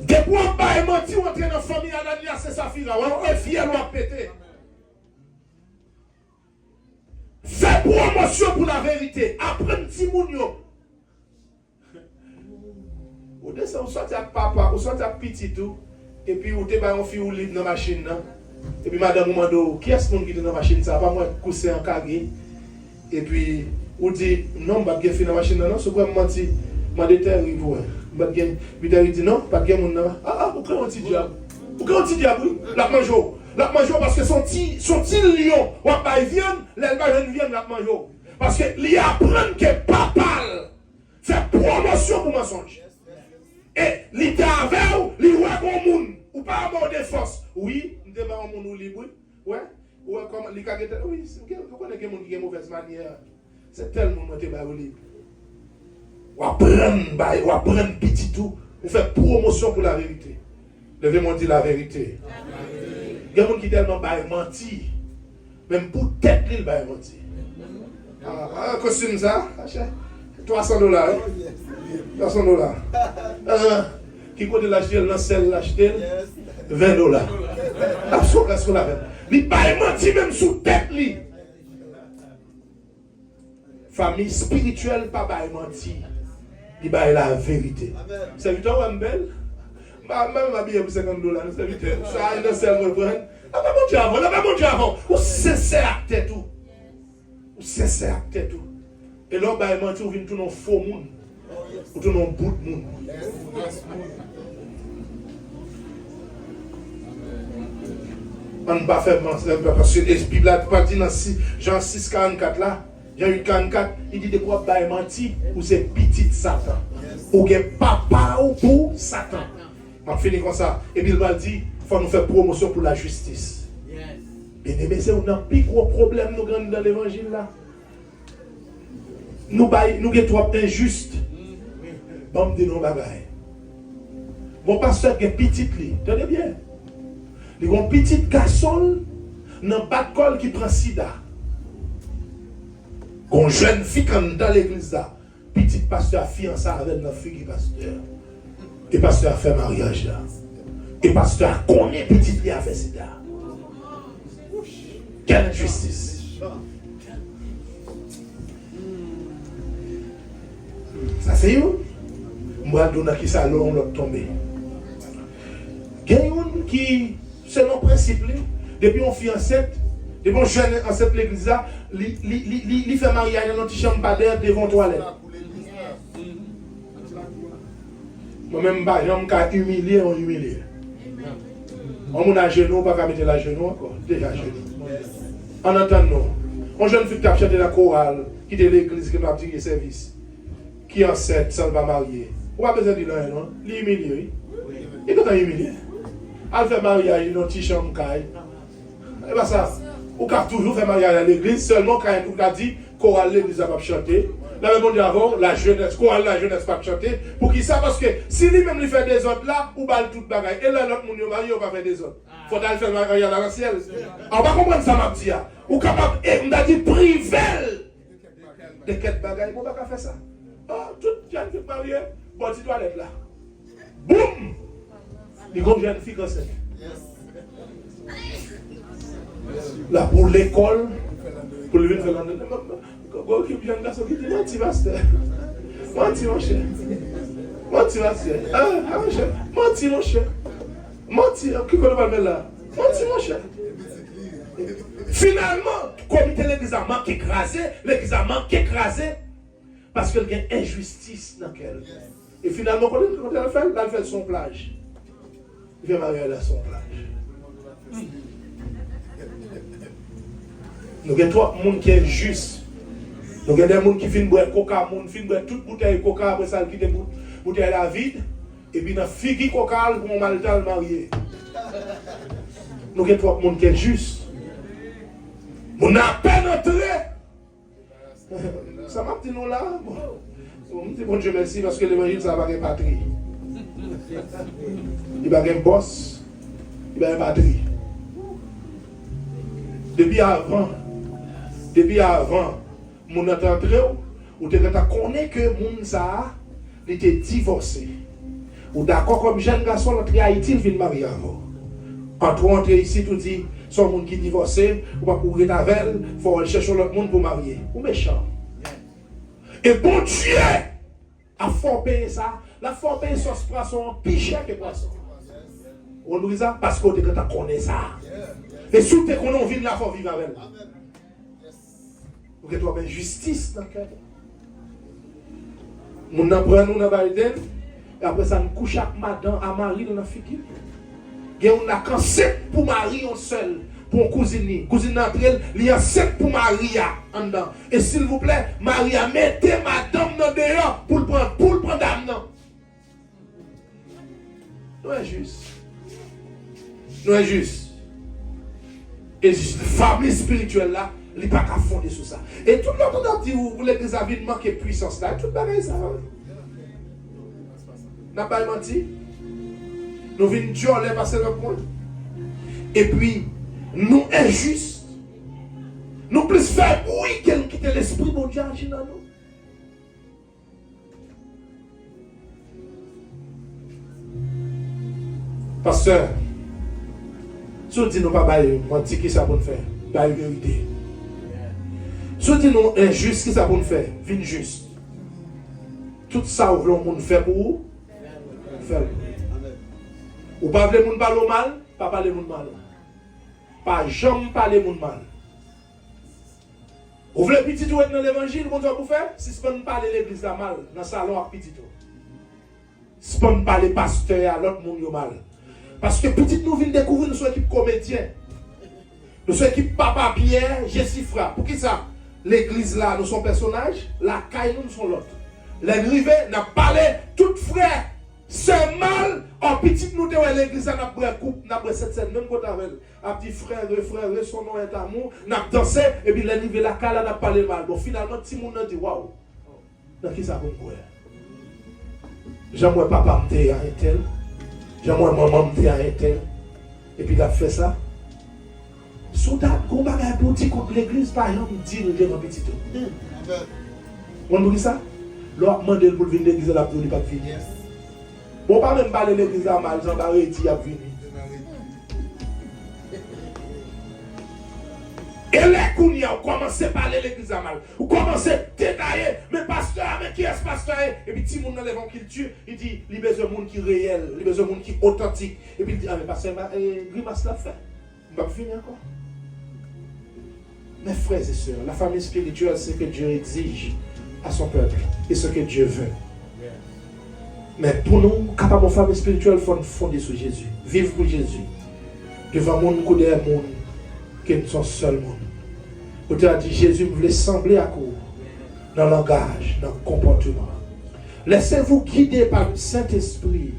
Depuis on va mentir, on traîne dans la famille à l'année, c'est sa fille, on est fier, on a pété. Fais promotion pour la vérité. Apprends petit mounio. Ou descend, on sort avec papa, on sort avec petit tout. Et puis, on te va un fille ou livre dans la machine. Et puis, madame, on demande, qui est-ce qui est dans la machine? Ça va pas moi coucher en carré. Et puis, on dit, non, je ne vais pas faire dans la machine. Non, c'est quoi, je mentir. Je vais déterrer. Il dit non, pas de gamme. Ah, pourquoi on dit diable? Pourquoi on dit diable? La mangeau. La mangeau parce que son petit lion, ou pas il vient, l'elba vienne la mangeau. Parce que il apprend que papa fait promotion pour mensonge. Et l'idée avec lui, ouais, bon monde, ou pas avoir de force. Oui, nous devons un monde libre. Ouais, ouais, comme les cas oui, vous connaissez quelqu'un qui a une mauvaise manière. C'est tellement que tu es libre. Ou apprendre petit tout, ou faire promotion pour la vérité. Levez-moi dire la vérité. Il y a des gens qui tellement menti. Même pour tête, il va mentir. Un costume ça, $300. $300. Qui compte l'acheter, l'ancel l'acheter, $20. Absolument, ce qu'on a fait. Il va mentir même sous tête. Famille spirituelle, pas mentir. Il va la vérité. C'est victoire ou belle? Même ma billet pour $50, c'est victoire. Ça, il ne me prendre. Là, pas mon Dieu avant, là, pas mon Dieu avant. Ou cessez à tête tout. Ou cessez à tête tout. Et là, bah, mentir, ou vient tout dans faux monde. Ou tout dans bout de monde. On ne peut pas faire mentir, parce que la Bible n'a pas dit dans Jean 6, 44 là. Jean 8, 44, il dit de quoi bah, mentir, ou c'est petit Satan. Ou que papa ou pour Satan. On finit comme ça. Et puis il va dire, il faut nous faire promotion pour la justice. Bien aimé, c'est un plus gros problème nous grands dans l'évangile là. Nous sommes trop injustes. Bon, de nos bagailles. Mon pasteur qui est petit, tenez bien. Il y a un petit garçon dans le bas de col qui prend sida. Une jeune fille dans l'église là. Petit pasteur fiancé avec notre fille qui est pasteur. Et pasteur a fait mariage là. Et pasteur connaît petit qui a fait sida. Quelle injustice. Ça c'est où? Moi, je qui ça l'on l'a tombé. Il y a une qui, selon le principe, depuis on fait enceinte, depuis on jeune enceinte l'église là, il fait mariage dans notre chambre padère devant toilette. Moi-même, je suis humilié, on humilié. On a genou, pas mettre la genou encore, déjà genou. En attendant, on jeune fille qui a chanté la chorale, qui est l'église, qui a tiré service, qui est enceinte, sans pas marier. On n'a pas besoin de dire non, il est humilié. Il est humilié. Elle fait mariage dans une petite chambre. Et bien ça, on a toujours fait mariage à l'église, seulement quand on a dit chorale l'église n'a pas chanté. Là, même on dit avant, la jeunesse, chorale la jeunesse pas chanter. Pour qui ça? Parce que si lui-même lui fait des autres là, ou balle toute bagaille. Et là, l'autre monde marié, on va faire des autres. Faut aller faire mariage dans le ciel. On va comprendre ça, m'a dit. Ou capable, et on a dit privé de quelle bagaille, on va pas faire ça. Ah, toute jeune fille mariée, bon, tu dois être là. Boum! Il y a une jeune fille comme ça. Là, pour l'école, pour le faire l'année. Qui vient de garçon qui dit menti, pasteur. Menti, mon cher. Menti, pasteur. Ah, mon cher. Menti, mon cher. Menti, qui connaît pas le là? Menti, mon cher. Finalement, le comité de l'église a manqué écrasé, l'église a manqué écrasé, parce qu'il y a une injustice dans laquelle. Et finalement, quand elle fait son plage. Il vient marier à son plage. Nous avons trois personnes qui sont justes. Nous avons des gens qui finissent boire coca, qui finissent boire toute bouteille de coca, après ça, qui ont bouteille la vide, et puis dans la figue coca, pour un maltal marié. Nous avons trois personnes qui sont justes. Nous avons à peine entré. Ça m'a dit nous là. Bon Dieu merci, parce que l'évangile, ça va être patrie. Il va y avoir un boss, il va y avoir une patrie. Depuis avant, mon entré, ou tu connais que mon ça, il était divorcé. Ou d'accord comme jeune garçon entre Haïti, il vient marier avant. Entre entrer ici, tu dis, son monde qui est divorcé, ou pas pour être avec elle, il faut aller chercher l'autre monde pour marier. Ou méchant. Et bon Dieu a fort payer ça. La fort payer son poisson plus cher que poisson. On nous dit ça parce qu'on connaît ça. Et surtout qu'on a envie de la faire vivre avec elle. Pour que tu aies une justice dans le cœur. Nous apprenons dans Biden, et après ça, nous couchons avec madame à Marie dans la figure. Et on a cancé pour Marie en seul. pour une cousine. Cousine entre elle, il y a 7 pour Maria en dedans. Et s'il vous plaît, Maria, mettez madame dans dehors pour le prendre dame. Non. Nous est juste. Nous est juste. Et la famille spirituelle là, il n'est pas qu'à fonder sur ça. Et tout le monde a dit où l'église a vu manquer de puissance là. Tout le monde ça. N'a pas menti. Nous venons Dieu les passer le point. Et puis, nous injustes. Nous plus faire oui qu'elle quitte l'esprit bon Dieu agit dans nous. Pasteur, si on dit nous pas bailler, on dit qui ça pour nous faire? Bailler vérité. Si on dit nous injuste, qui ça pour nous faire? Vine juste. Tout ça, vous voulez nous faire pour vous? Faire. Ou pas voulez nous parler mal? Pas parler nous mal. Pas jamais parler nous mal. Vous voulez petit tout être dans l'évangile, bon Dieu pour faire? Si c'est pas nous parler l'église là mal, dans le salon à petit tout. Si c'est pas nous parler pasteur à l'autre monde mal. Parce que petit nous venons découvrir nous sommes équipe comédien. Nous sommes équipe Papa Pierre, Jessifra. Pour qui ça? L'église là, nous sommes personnages, la caille nous sommes l'autre. Les rivets n'a parlé tout frère. C'est mal. En petit nous devons l'église n'a pas coupe, n'a pas cette scène même quand avec un petit frère, son nom est amour, n'a dansé et puis les rivets la caille n'a parlé mal. Bon finalement petit monde a dit waouh. Dans qui ça pour moi? J'aimerais papa me dire un tel. J'aimerais maman me dire un tel. Et puis il a fait ça. Soldat, qu'on va faire pour dire contre l'église, par exemple, dit nous devant petit tout. On vous dit ça? L'autre demande pour venir l'église, la pour ne pas venir. Bon, pas même parler de l'église là mal, j'en ai dit à venir. Et les kounia, vous commencez à parler de l'église à mal. Vous commencez à détailler, mais pasteur, mais qui est ce pasteur? Et puis, si vous dans l'évangile qu'il tue, il dit, il y a besoin de monde qui est réel, il y a besoin de monde qui est authentique. Et puis il dit, ah, mais pasteur, grimace l'a fait. On va finir encore. Mes frères et sœurs, la famille spirituelle, c'est ce que Dieu exige à son peuple et ce que Dieu veut. Mais pour nous, capable de famille spirituelle, il faut fonder sur Jésus. Vivre pour Jésus. Devant le monde, nous derrière le monde, qui est son seul monde. Vous avez dit, Jésus voulait sembler à court dans le langage, dans le comportement. Laissez-vous guider par le Saint-Esprit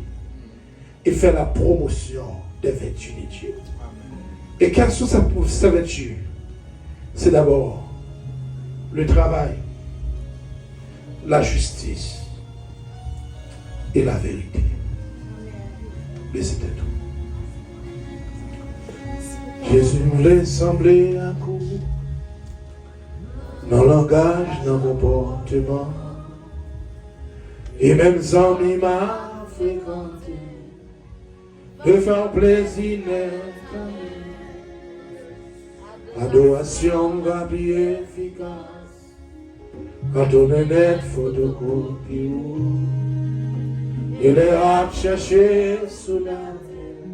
et faire la promotion des vertus de Dieu. Et quelles sont ces vertus? C'est d'abord le travail, la justice et la vérité. Mais c'était tout. Jésus voulait sembler à court dans le langage, dans le comportement. Et même sans m'a fréquenté, de faire plaisir adoration va bien efficace. Quand on est net, photocopie. Il est à chercher sous la terre.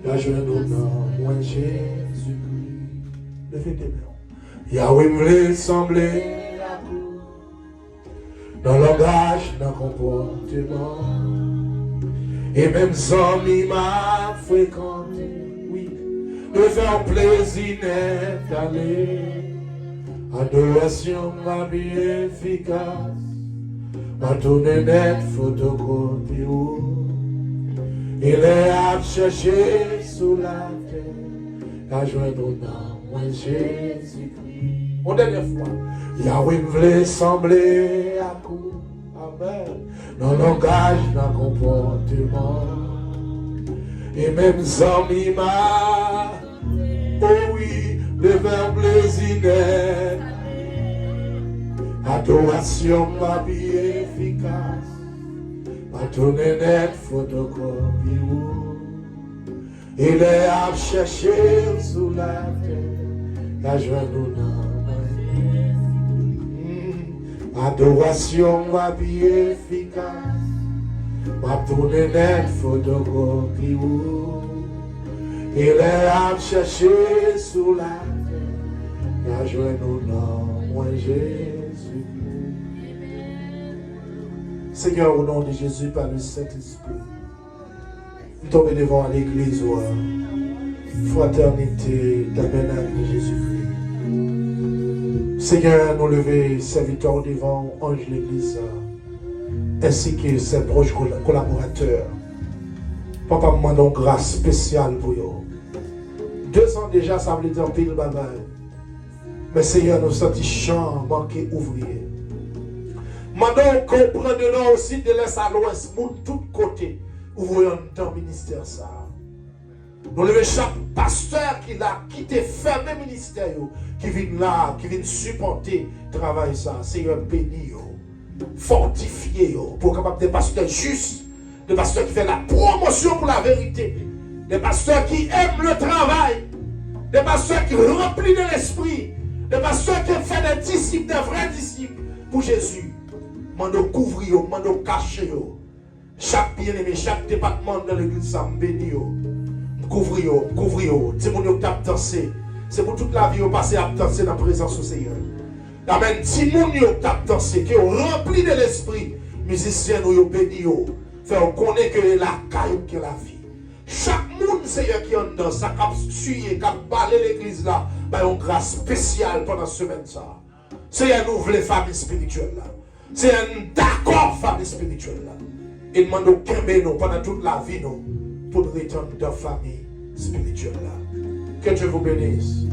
La jeune homme, moi Jésus-Christ. Levez tes mains. Yahweh me sembler à coup. Dans le langage, dans le comportement. Et même sans m'a fréquenté. De faire plaisir net d'aller. Adoration ma bien efficace. Ma tournée net photocopie. Il est à chercher sous la terre. La joie d'honneur, moi Jésus-Christ. Une dernière fois. Yahweh me voulait sembler à coup. Amen. Dans le langage, dans le comportement. Et même sans m'a. Oh oui, de faire plaisir net. Adoration ma bien efficace. Ma tournée net photocopie. Il est à chercher sous la terre. La joie d'honneur. Adoration ma bien efficace. Ma tournée net photocopie. Il est à chercher sous la terre. La joie d'honneur, moi Jésus. Seigneur, au nom de Jésus, par le Saint-Esprit, nous tombons devant l'église. Fraternité d'appel de Jésus-Christ. Seigneur, nous lever serviteurs devant Ange l'Église, ainsi que ses proches collaborateurs. Papa, me demande grâce spéciale pour eux. 2 ans déjà, ça veut dire pile bagaille. Mais Seigneur, nous sentons champ manqué ouvrier. Mandons comprendre de nous aussi de l'est à l'ouest, de tous côtés, ouvrons dans le ministère ça. Nous levons chaque pasteur qui a quitté fermé le ministère, qui vient là, qui vient supporter le travail ça. Seigneur, bénis, fortifiez, pour capable des pasteurs justes, des pasteurs qui font la promotion pour la vérité, des pasteurs qui aiment le travail, des pasteurs qui remplissent de l'esprit, des pasteurs qui font des disciples, des vrais disciples pour Jésus. Mando couvrir, mando cacher. Chaque bien-aimé, chaque département de l'église, ça me bénit. Couvrir. C'est mon qui a dansé. C'est pour toute la vie, on passe à danser dans la présence du Seigneur. Amen. Si mon qui a dansé, qui est rempli de l'esprit, musiciens nous bénis. Faire connaître que la caille qui est la vie. Chaque monde, Seigneur, qui est en dans ça, qui a suivi, qui a balé l'église là, bah, une grâce spéciale pendant cette semaine. Seigneur, nous voulons les familles spirituelles là. C'est un d'accord famille spirituelle là. Il demande au Kembe nous pendant toute la vie nous pour retourner dans la famille spirituelle là. Que Dieu vous bénisse.